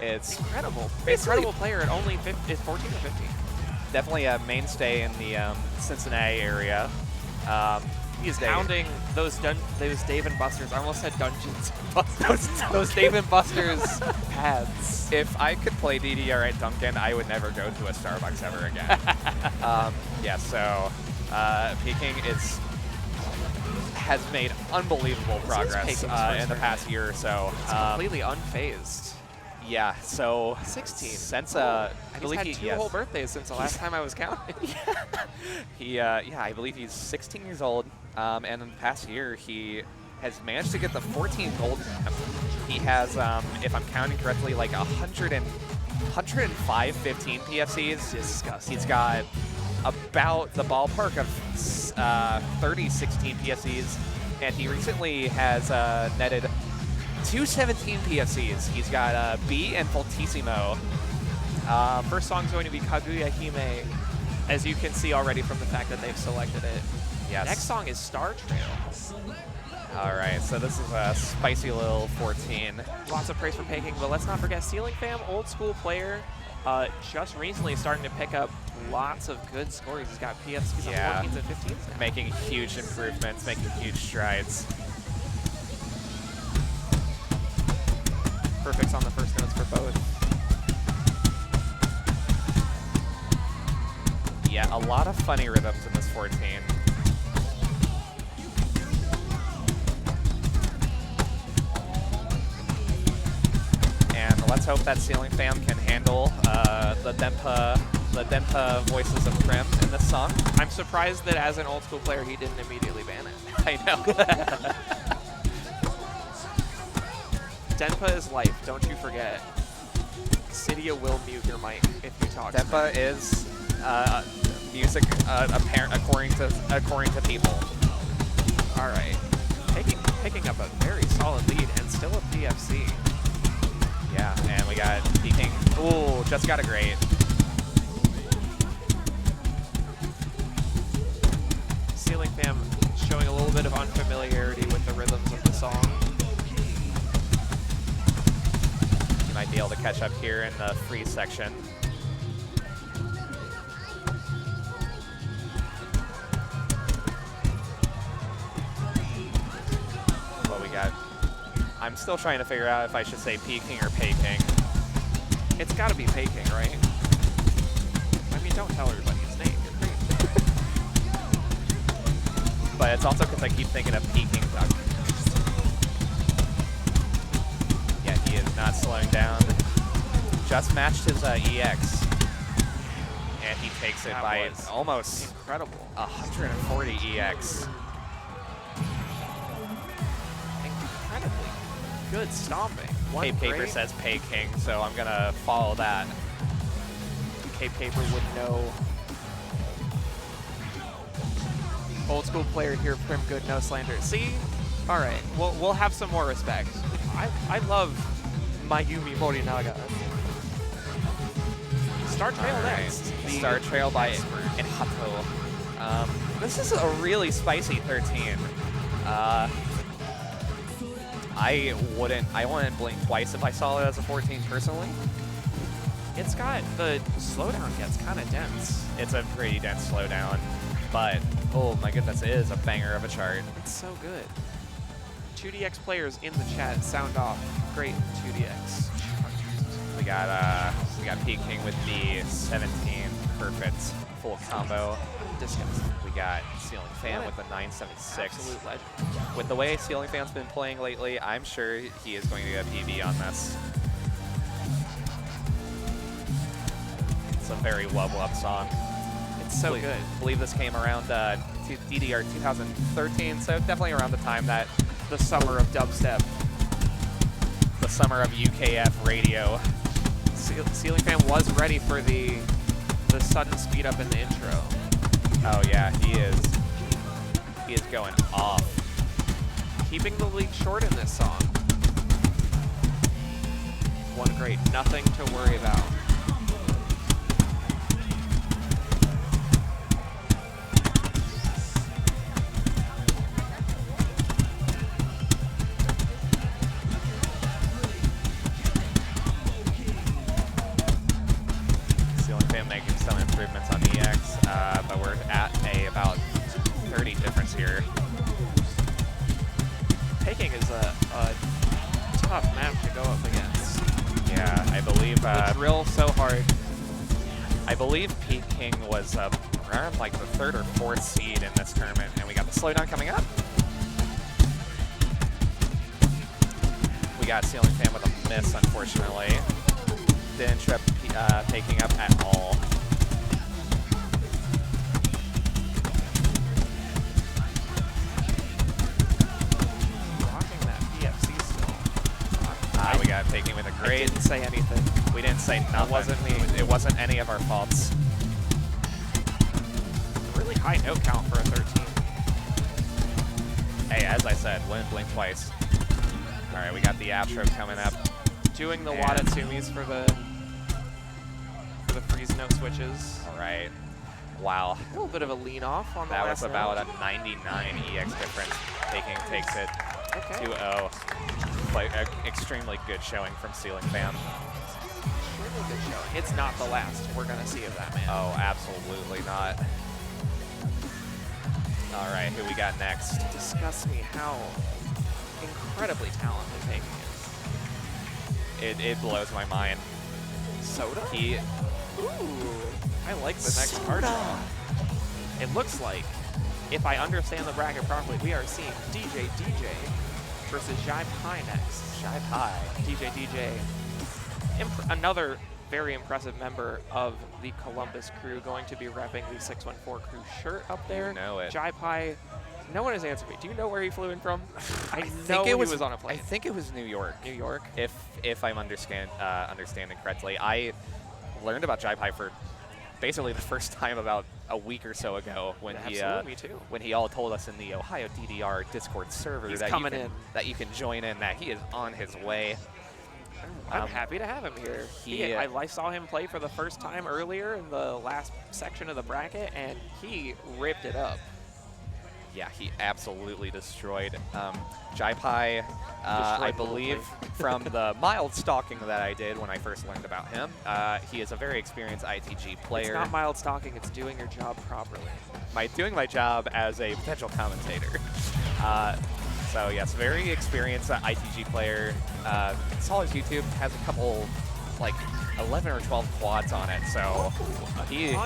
is Incredible player at only 14 to 15. definitely a mainstay in the Cincinnati area. He's pounding those Dave and Buster's. I almost said Dungeons. those Dave and Buster's pads. If I could play DDR at Duncan, I would never go to a Starbucks ever again. Yeah, so PeyKing has made unbelievable progress in the past year or so. It's completely unfazed. Yeah, so 16. Since I I believe believe had two whole birthdays since the last time I was counting. yeah, I believe he's 16 years old, and in the past year he has managed to get the 14 gold. He has, if I'm counting correctly, like 105 15 PFCs. Disgusting. He's got about the ballpark of 30 16 PFCs, and he recently has netted 217 PFCs. He's got B and Voltissimo. First song's going to be Kaguya Hime, as you can see already from the fact that they've selected it. Yes. Next song is Star Trail. All right, so this is a spicy little 14. Lots of praise for PeyKing, but let's not forget CeilingFam, old school player, just recently starting to pick up lots of good scores. He's got PFCs on 14s and 15s now. Making huge improvements, making huge strides. Perfects on the first notes for both. Yeah, a lot of funny rhythms in this 14. And let's hope that CeilingFam can handle the Denpa voices of Prim in this song. I'm surprised that as an old school player, he didn't immediately ban it. I know. Denpa is life, don't you forget. Sydia will mute your mic if you talk. Denpa is music apparent according to people. All right, picking up a very solid lead and still a PFC. Yeah, and we got PeyKing. Ooh, just got a great. CeilingFam showing a little bit of unfamiliarity with the rhythms of the song. You might be able to catch up here in the free section. What we got? I'm still trying to figure out if I should say PeyKing or PeyKing. It's got to be PeyKing, right? I mean, don't tell everybody his name. You're crazy. But it's also because I keep thinking of PeyKing Duck. Yeah, he is not slowing down. Just matched his EX. he takes it That by was almost incredible. 140 EX. Incredibly good stomping. One Cape Caper great- says PeyKing, so I'm gonna follow that. Cape Caper would know. Old school player here, Prim Good, no slander. See? All right, we'll have some more respect. I love Mayumi Morinaga. Star Trail next. The Star Trail by expert. Enhato. This is a really spicy 13. I wouldn't blink twice if I saw it as a 14 personally. It's got, the slowdown gets kind of dense. It's a pretty dense slowdown, but oh my goodness, it is a banger of a chart. It's so good. 2DX players in the chat sound off. Great 2DX. We got PeyKing with the 17 perfect full combo. Disgusting. We got CeilingFam with the 976. Absolute legend. With the way CeilingFam's been playing lately, I'm sure he is going to get a PB on this. It's a very level up song. It's so good. I believe this came around DDR 2013, so definitely around the time that The summer of dubstep. the summer of UKF radio. CeilingFam was ready for the sudden speed up in the intro. Oh yeah, he is going off. Keeping the lead short in this song. One great, nothing to worry about. CeilingFam making some improvements on EX, but we're at about 30 difference here. PeyKing is a tough map to go up against. Yeah, I believe The drill so hard. I believe PeyKing was around like the 3rd or 4th seed in this tournament, and we got the slowdown coming up. We got CeilingFam with a miss, unfortunately. Didn't trip PeyKing up at all. Rocking that PFC still. We got PeyKing with a I great. didn't say anything. We didn't say nothing. That wasn't me. It wasn't any of our faults. Really high note count for a 13. Hey, as I said, wouldn't blink twice. All right, we got the outro coming up. Doing the And- Watatsumis for the freeze note switches. All right. Wow. A little bit of a lean off on the That last was about note. a 99 EX difference. PeyKing takes it Okay. 2-0. Like an extremely good showing from CeilingFam. Really good showing. It's not the last we're gonna see of that man. Oh, absolutely not. All right, who we got next? Disgusts me how incredibly talented PeyKing is. It blows my mind. Soda? He Ooh, I like the next card draw. It looks like, if I understand the bracket properly, we are seeing DJ versus JaiPie next. JaiPie. DJ. Another very impressive member of the Columbus crew, going to be repping the 614 crew shirt up there. You know it. JaiPie, no one has answered me. Do you know where he flew in from? I know think he was on a plane. I think it was New York. New York? If I'm understanding correctly. I learned about JaiPie for basically the first time about a week or so ago when Absolutely, me too. when he all told us in the Ohio DDR Discord server He's that coming in. that you can join in, that he is on his way. I'm happy to have him here. I saw him play for the first time earlier in the last section of the bracket, and he ripped it up. Yeah, he absolutely destroyed. JaiPie, I Destroyed believe, from the mild stalking that I did when I first learned about him, he is a very experienced ITG player. It's not mild stalking, it's doing your job properly. Doing my job as a potential commentator. So yes, very experienced ITG player. Saw his YouTube, has a couple, like 11 or 12 quads on it, so he's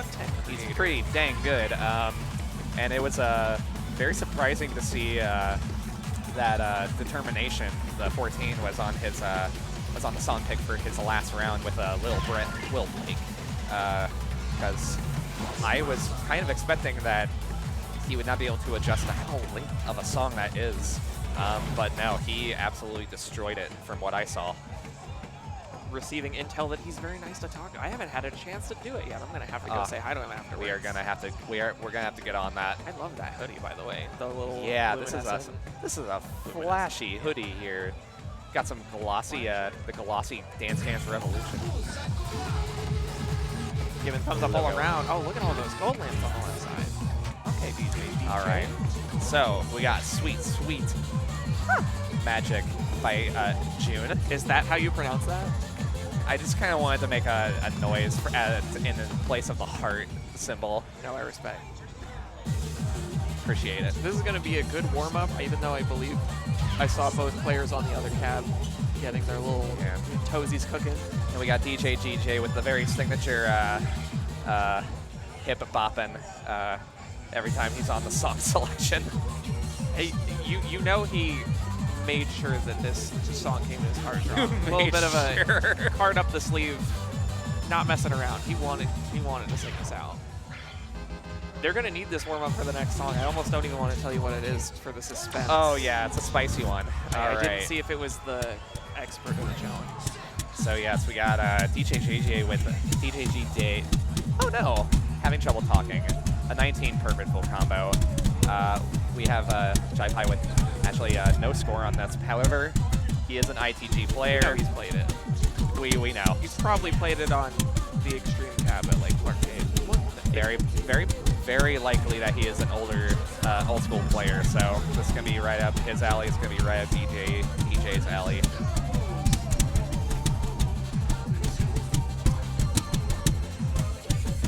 pretty dang good. And it was very surprising to see that Determination, the 14, was on his was on the song pick for his last round with Lil Blake, because I was kind of expecting that he would not be able to adjust to how length of a song that is. But no, he absolutely destroyed it from what I saw. Receiving intel that he's very nice to talk to. I haven't had a chance to do it yet. I'm gonna have to go say hi to him afterwards. We are gonna have to. We're gonna have to get on that. I love that hoodie, by the way. The little This is a flashy hoodie here. Got some glossy, the glossy Dance Dance Revolution. Giving thumbs up all around. Oh, look at all those gold lamps on the left side. Okay, DJ. All right. So we got Sweet Magic by June. Is that how you pronounce that? I just kind of wanted to make a noise for, in place of the heart symbol. No, I respect. Appreciate it. This is going to be a good warm-up, even though I believe I saw both players on the other cab getting their little toesies cooking. And we got DJ GJ with the very signature hip bopping every time he's on the song selection. Hey, you know he made sure that this song came in his card draw. A little bit of a card up the sleeve, not messing around. He wanted to sing this out. They're gonna need this warm up for the next song. I almost don't even want to tell you what it is for the suspense. Oh yeah, it's a spicy one. I didn't see if it was the expert of the challenge. So yes, we got DJ JJ with DJ GJ. Oh no, having trouble talking. A 19 perfect full combo. We have JaiPie with actually no score on this. However, he is an ITG player. No, he's played it. We know. He's probably played it on the extreme cab at like Arcade. Very likely that he is an older, old school player. So this is gonna be right up his alley. It's gonna be right up DJ's alley.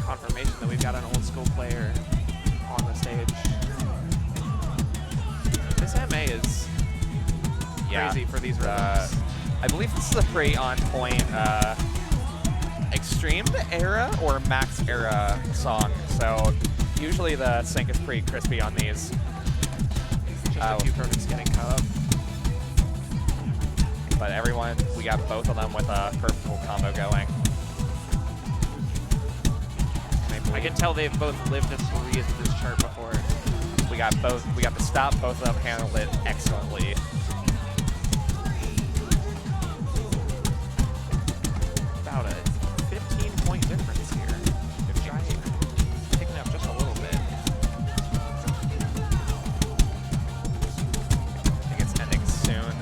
Confirmation that we've got an old school player on the stage. This MA is crazy for these rhythms. I believe this is a pretty on point extreme era or max era song. So usually the sync is pretty crispy on these. Just a few perfects getting cut up. But everyone, we got both of them with a purple combo going. I can tell they've both lived and breathed this chart before. We got the stop, both of them handled it excellently. About a 15-point difference here. JaiPie picking up just a little bit. I think it's ending soon.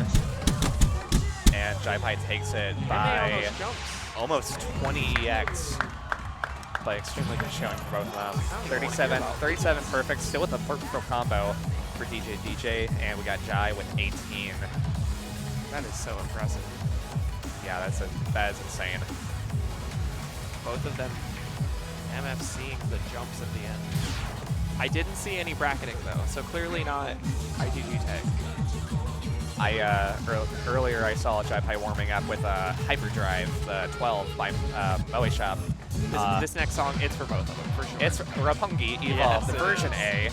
And JaiPie takes it by almost 20 EX. But extremely good showing for both of them. 37 perfect, still with a perfect combo for DJ, and we got Jai with 18. That is so impressive. Yeah, that is insane. Both of them MFCing the jumps at the end. I didn't see any bracketing though, so clearly not ITG tag. Earlier I saw JaiPie warming up with Hyperdrive, the 12 by Moe Shop. This next song, it's for both of them, for sure. It's Roppongi Evolved, the version A.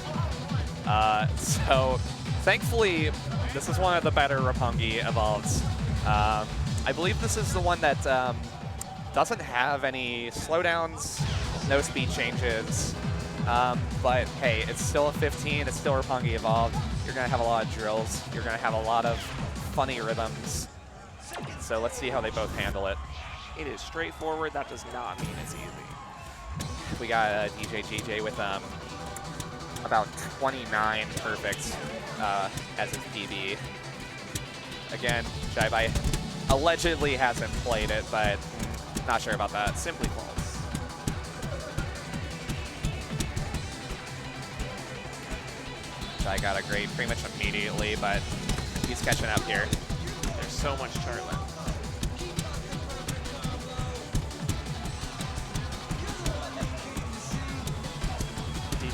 So thankfully, this is one of the better Roppongi Evolves. I believe this is the one that doesn't have any slowdowns, no speed changes. But hey, it's still a 15, it's still Roppongi Evolved. You're gonna have a lot of drills. You're gonna have a lot of funny rhythms. So let's see how they both handle it. It is straightforward. That does not mean it's easy. We got DJ GJ with about 29 perfects as his PB. Again, JaiPie allegedly hasn't played it, but not sure about that. Simply false. Jai got a grade pretty much immediately, but he's catching up here. There's so much chart left.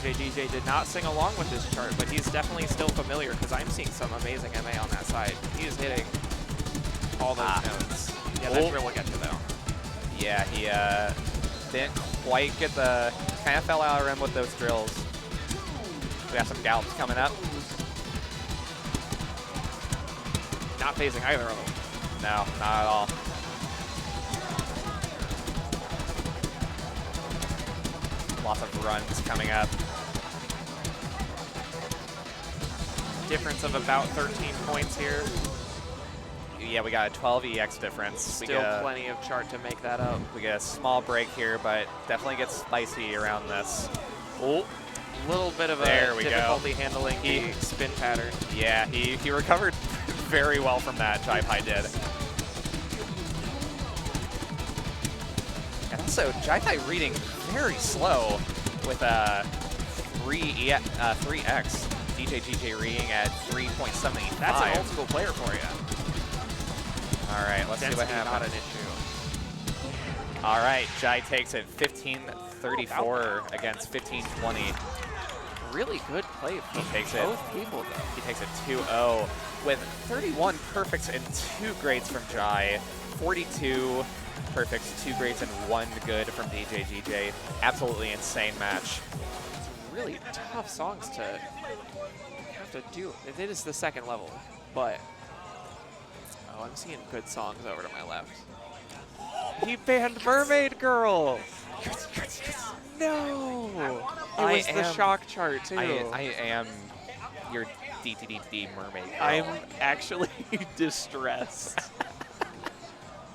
DJ did not sing along with this chart, but he's definitely still familiar because I'm seeing some amazing MA on that side. He is hitting all those notes. Yeah, that drill will get you though. Yeah, he didn't quite get the, kind of fell out of rim with those drills. We got some gallops coming up. Not phasing either of them. No, not at all. lots of runs coming up. Difference of about 13 points here. Yeah, we got a 12 EX difference. Still plenty of chart to make that up. We get a small break here, but definitely gets spicy around this. Oh, a little bit of a difficulty handling the spin pattern. Yeah, he recovered very well from that, JaiPie did. And also, JaiPie reading very slow with a 3x. DJ reading at 3.78. That's an old school player for you. All right, let's see what happens. Not an issue. All right, Jai takes it 15-34 against 15-20. Really good play from both people, though. He takes it 2-0 with 31 perfects and 2 greats from Jai, 42 perfects, 2 greats, and 1 good from DJ. Absolutely insane match. Really tough songs to have to do. It is the second level, but oh, I'm seeing good songs over to my left. He banned Mermaid Girl. No, it was the shock chart too. I am your DDD Mermaid Girl. I'm actually distressed.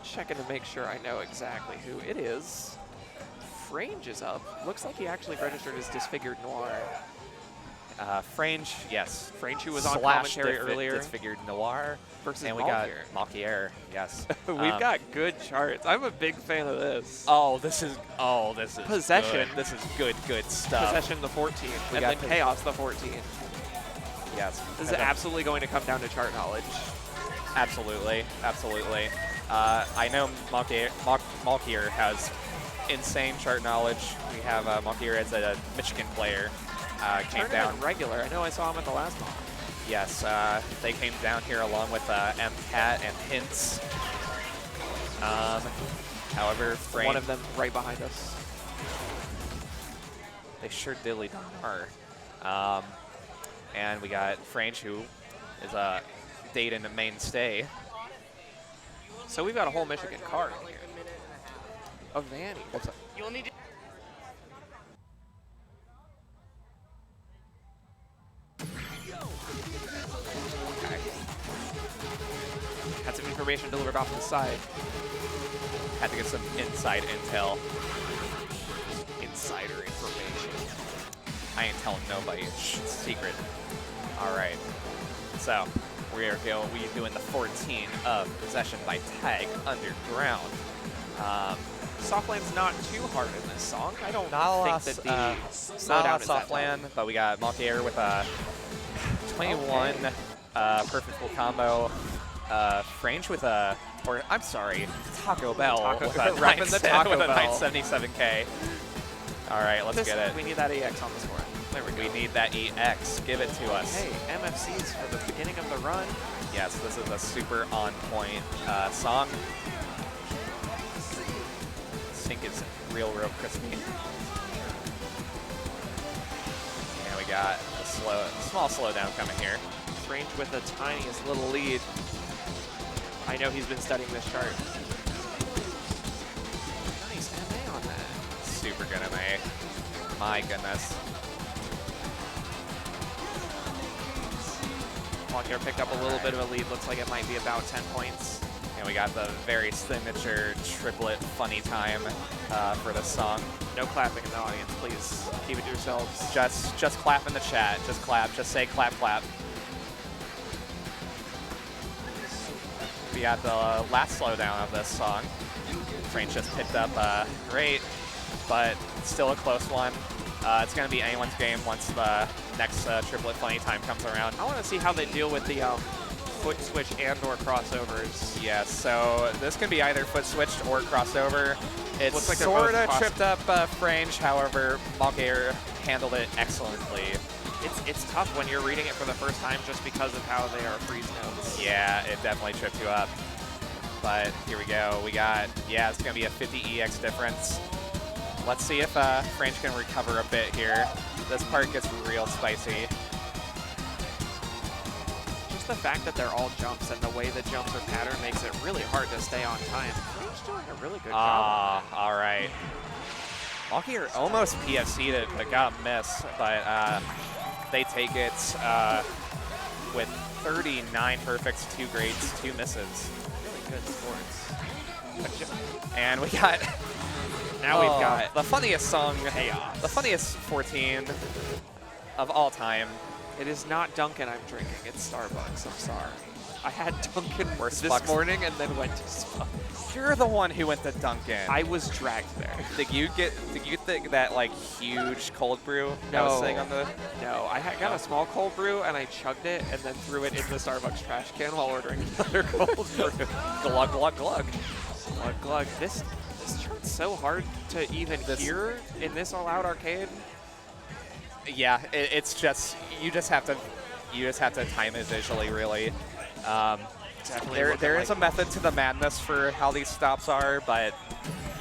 Checking to make sure I know exactly who it is. Frange is up. Looks like he actually registered as Disfigured Noir. Frange, yes. Frange, who was on commentary earlier. Disfigured Noir. Versus and we got Malkier, yes. We've got good charts. I'm a big fan of this. Oh, this is Possession. Good. This is good stuff. Possession the 14, and then Chaos the 14. Yes. This is absolutely going to come down to chart knowledge. Absolutely. I know Malkier has insane chart knowledge. We have Malkier as a Michigan player. Came down regular. I know I saw him at the last one. Yes, they came down here along with Emcat and HINTZ. However, Frange, one of them right behind us. They sure diddly are. And we got Frange, who is a Dayton mainstay. So we've got a whole Michigan card here. A Vanny. What's up? You'll need to Had some information delivered off to the side. Had to get some inside intel. Insider information. I ain't telling nobody. It's secret. All right. So we're doing the 14 of Possession by Tag Underground. Softland's not too hard in this song. I don't think that the slowdown is Softland, but we got Malkier with a 21 perfect full combo. Frange with a, Taco Bell with a 977K. All right, let's get it. We need that EX on this one. There we go. We need that EX. Give it to us. Hey, MFCs for the beginning of the run. Yes, this is a super on point song. Sync is real crispy. And we got a small slowdown coming here. Frange with the tiniest little lead. I know he's been studying this chart. Nice MA on that. Super good MA. My goodness. Malkier picked up a little bit of a lead. Looks like it might be about 10 points. And we got the very signature triplet funny time for this song. No clapping in the audience, please. Keep it to yourselves. Just clap in the chat. Just clap. Just say clap, clap. We got the last slowdown of this song. Frange just picked up great, but still a close one. It's going to be anyone's game once the next triplet funny time comes around. I want to see how they deal with the foot switch and or crossovers. Yes, so this can be either foot switched or crossover. It's looks like sort of tripped up Frange, however, Malkier handled it excellently. It's tough when you're reading it for the first time just because of how they are freeze notes. Yeah, it definitely tripped you up. But here we go. We got, yeah, it's going to be a 50 EX difference. Let's see if Frange can recover a bit here. This part gets real spicy. Just the fact that they're all jumps and the way the jumps are patterned makes it really hard to stay on time. Frange doing a really good job. All right. Malkier almost PFC'd it, but got a miss. But they take it with 39 perfects, 2 grades, 2 misses. Really good sports. And we got Now we've got the funniest song, chaos. the funniest 14 of all time. It is not Dunkin' I'm drinking, it's Starbucks, I'm sorry. I had Dunkin' Worst this Bucks. morning and then went to Starbucks. You're the one who went to Dunkin'. I was dragged there. Did you think that like huge cold brew that was sitting on the? No, I got a small cold brew and I chugged it and then threw it into the Starbucks trash can while ordering another cold brew. Glug glug glug. Glug glug. This chart's so hard to even hear in this all-out arcade. Yeah, it's just you just have to time it visually, really. Definitely. There is a method to the madness for how these stops are, but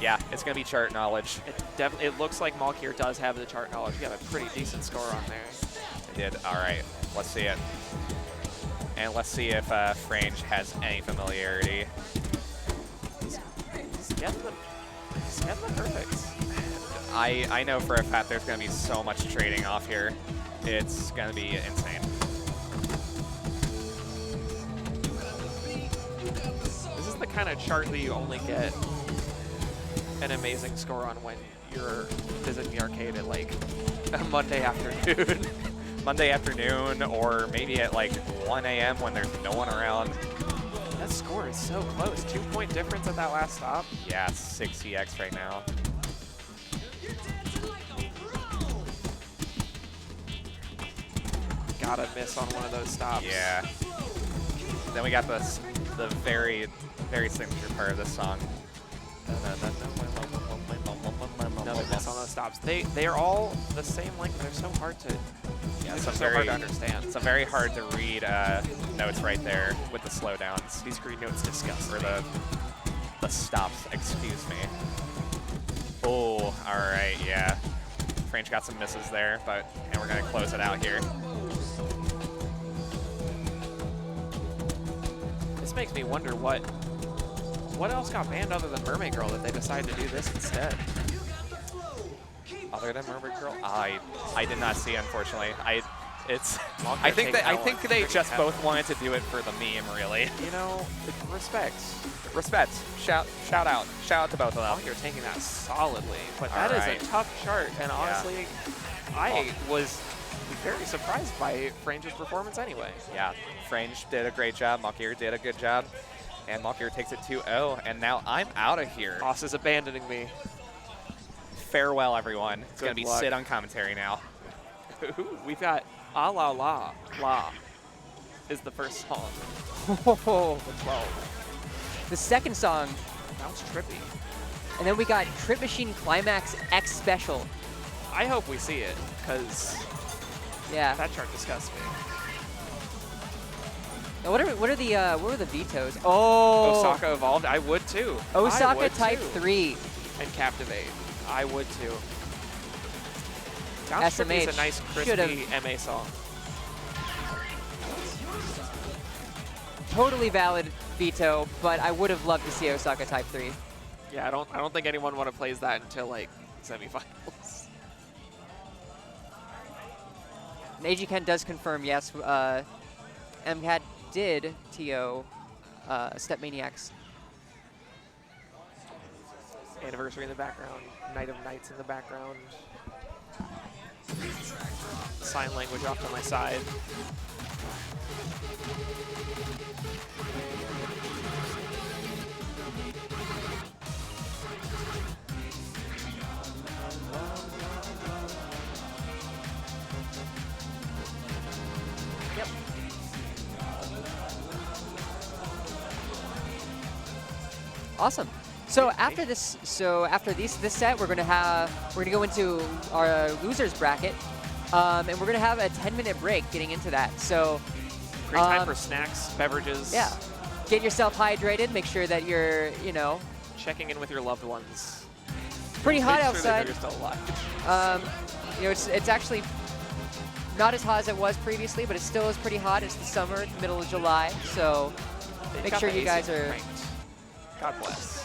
yeah, it's gonna be chart knowledge. It looks like Malkier does have the chart knowledge. You got a pretty decent score on there. I did. All right, let's see it. And let's see if Frange has any familiarity. He's getting the perfects. I know for a fact there's going to be so much trading off here. It's going to be insane. This is the kind of chart that you only get an amazing score on when you're visiting the arcade at like a Monday afternoon. Monday afternoon, or maybe at like 1 a.m. when there's no one around. That score is so close. 2-point difference at that last stop. Yeah, 60x right now. Gotta miss on one of those stops. Yeah. Then we got the very, very signature part of this song. Another miss on those stops. They are all the same length. They're so hard to. Yeah, it's so hard to understand. Some very hard to read notes right there with the slowdowns. These green notes disgust Or me. the stops, excuse me. Oh, all right, yeah. Frange got some misses there, and we're gonna close it out here. This makes me wonder what else got banned other than Mermaid Girl that they decided to do this instead. Other than Mermaid Girl, I did not see, unfortunately. I think they just both wanted to do it for the meme, really. You know, respect. Respect. Shout out to both of them. You're taking that solidly, but that is a tough chart, and honestly, I was very surprised by Frange's performance anyway. Yeah, Frange did a great job. Malkier did a good job, and Malkier takes it 2-0. And now I'm out of here. Boss is abandoning me. Farewell, everyone. It's gonna be luck. Sid on commentary now. We've got Ah La La La is the first song. Oh, The 12. the second song, That was trippy. and then we got Trip Machine Climax X Special. I hope we see it, because Yeah. that chart disgusts me. Now what were the vetoes? Oh, Osaka evolved. I would too. I Osaka would Type too. 3. And Captivate. I would too. Sounds Trippy is a nice, crispy MA song. Totally valid veto, but I would have loved to see Osaka Type 3. Yeah, I don't think anyone want to plays that until like semifinals. And AG Ken does confirm, yes, Emcat did TO Step Maniacs. Anniversary in the background, Night of Nights in the background. Sign language off to my side. Yep. Awesome. So after this, this set, we're gonna go into our losers bracket, and we're gonna have a 10-minute break getting into that. So Great time for snacks, beverages. yeah, get yourself hydrated. Make sure that you're, Checking in with your loved ones. pretty hot Make sure that outside. you're still alive. It's actually not as hot as it was previously, but it still is pretty hot. It's the summer, middle of July, so They've make got sure the you AC guys are. cranked. God bless.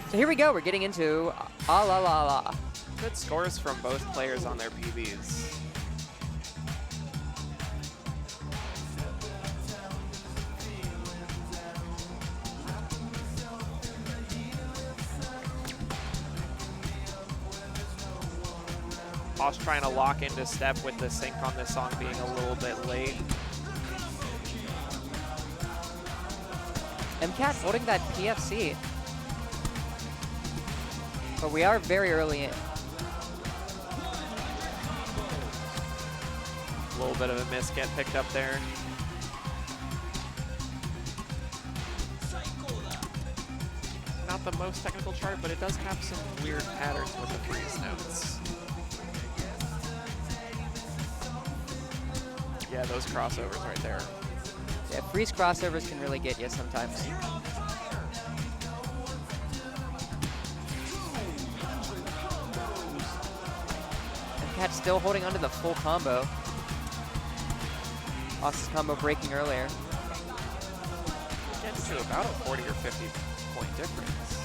So here we go. We're getting into Ah La La La. Good scores from both players on their PBs. Osh trying to lock into step with the sync on this song being a little bit late. Emcat holding that PFC. But we are very early in. A little bit of a miss get picked up there. Not the most technical chart, but it does have some weird patterns with the freeze notes. Yeah, those crossovers right there. Yeah, freeze crossovers can really get you sometimes. Emcat still holding onto the full combo. Osh's combo breaking earlier. Gets to about a 40 or 50 point difference.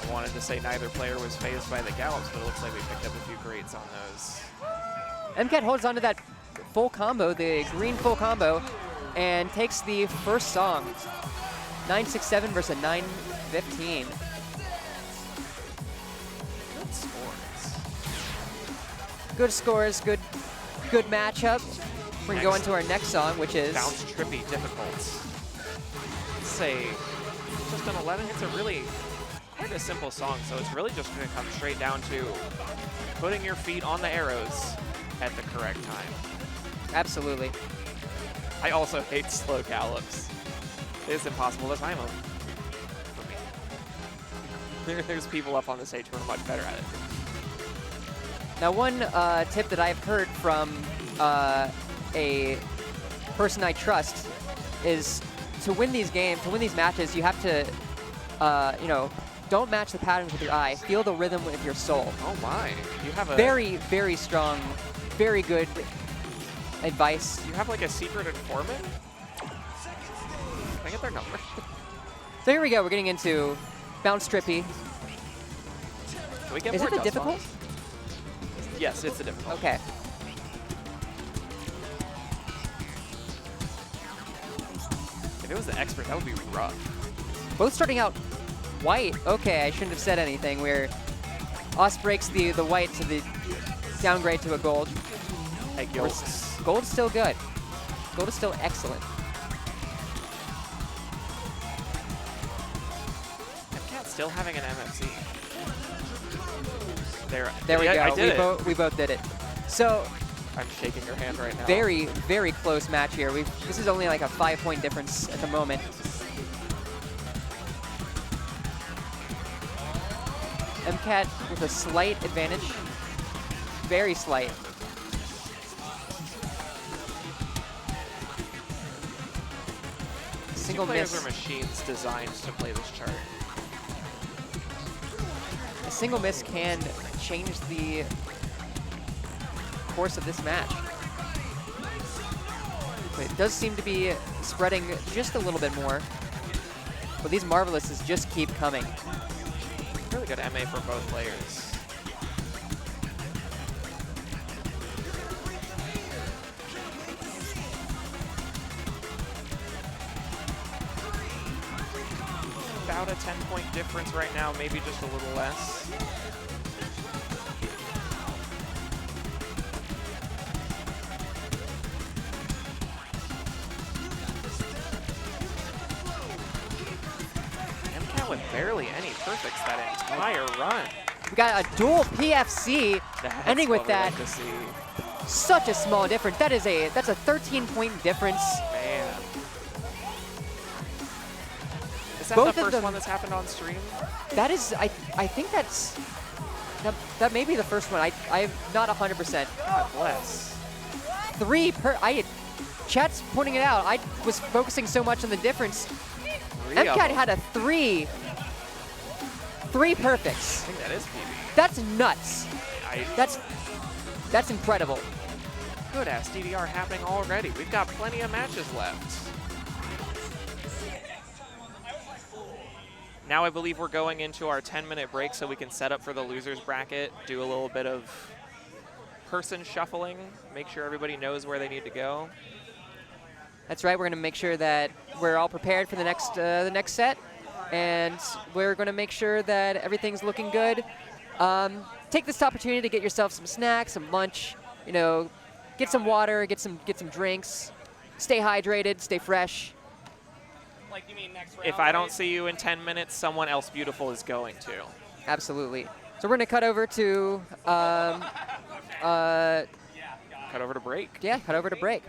I wanted to say neither player was phased by the gallops, but it looks like we picked up a few greats on those. Emcat holds onto that full combo, the green full combo, and takes the first song. 967 versus 915. Good scores. Good scores, good matchup. We're gonna go into our next song, which is Bounce Trippy Difficult. Let's say just an 11. It's a really quite a simple song, so it's really just gonna come straight down to putting your feet on the arrows at the correct time. Absolutely. I also hate slow gallops. It's impossible to time them for me. There's people up on the stage who are much better at it. Now, one tip that I've heard from a person I trust is to win these games, to win these matches, you have to, you know, don't match the patterns with your eye. Feel the rhythm with your soul. Oh my! You have a very, very strong, very good advice. You have like a secret informant? Can I get their number? So here we go. We're getting into Bounce Trippy. Can we get Is more it the dust difficult? bombs? Yes, it's the difficult. Okay. If it was the expert, that would be rough. Both starting out white. Okay, I shouldn't have said anything. Where Osh breaks the white to the downgrade to a gold. Hey, Gilts. Gold's still good. Gold is still excellent. Emcat's still having an MFC. There we go. I did it. We both did it. So I'm shaking your hand right now. very, very close match here. This is only like a 5-point difference at the moment. Emcat with a slight advantage. Very slight. Single players miss. are machines designed to play this chart. A single miss can change the course of this match. But it does seem to be spreading just a little bit more. But these Marvelouses just keep coming. Really good MA for both players. About a 10-point difference right now, maybe just a little less. Emcat with barely any perfects that entire run. We got a dual PFC ending with what we that. like to see. Such a small difference. That's a 13-point difference. Man. Is that Both the of first them- one that's happened on stream? That is, I think that may be the first one. I'm not 100%. God bless. Chat's pointing it out. I was focusing so much on the difference. Emcat had a three perfects. I think that is PB. That's nuts. I right. That's incredible. Good-ass DDR happening already. We've got plenty of matches left. Now I believe we're going into our 10-minute break so we can set up for the losers bracket, do a little bit of person shuffling, make sure everybody knows where they need to go. That's right. We're going to make sure that we're all prepared for the next set, and we're going to make sure that everything's looking good. Take this opportunity to get yourself some snacks, some lunch, you know, get some water, get some drinks, stay hydrated, stay fresh. Like, you mean next round? If I don't see you in 10 minutes, someone else beautiful is going to. Absolutely. So we're going to cut over to Cut over to break. yeah, cut over to break.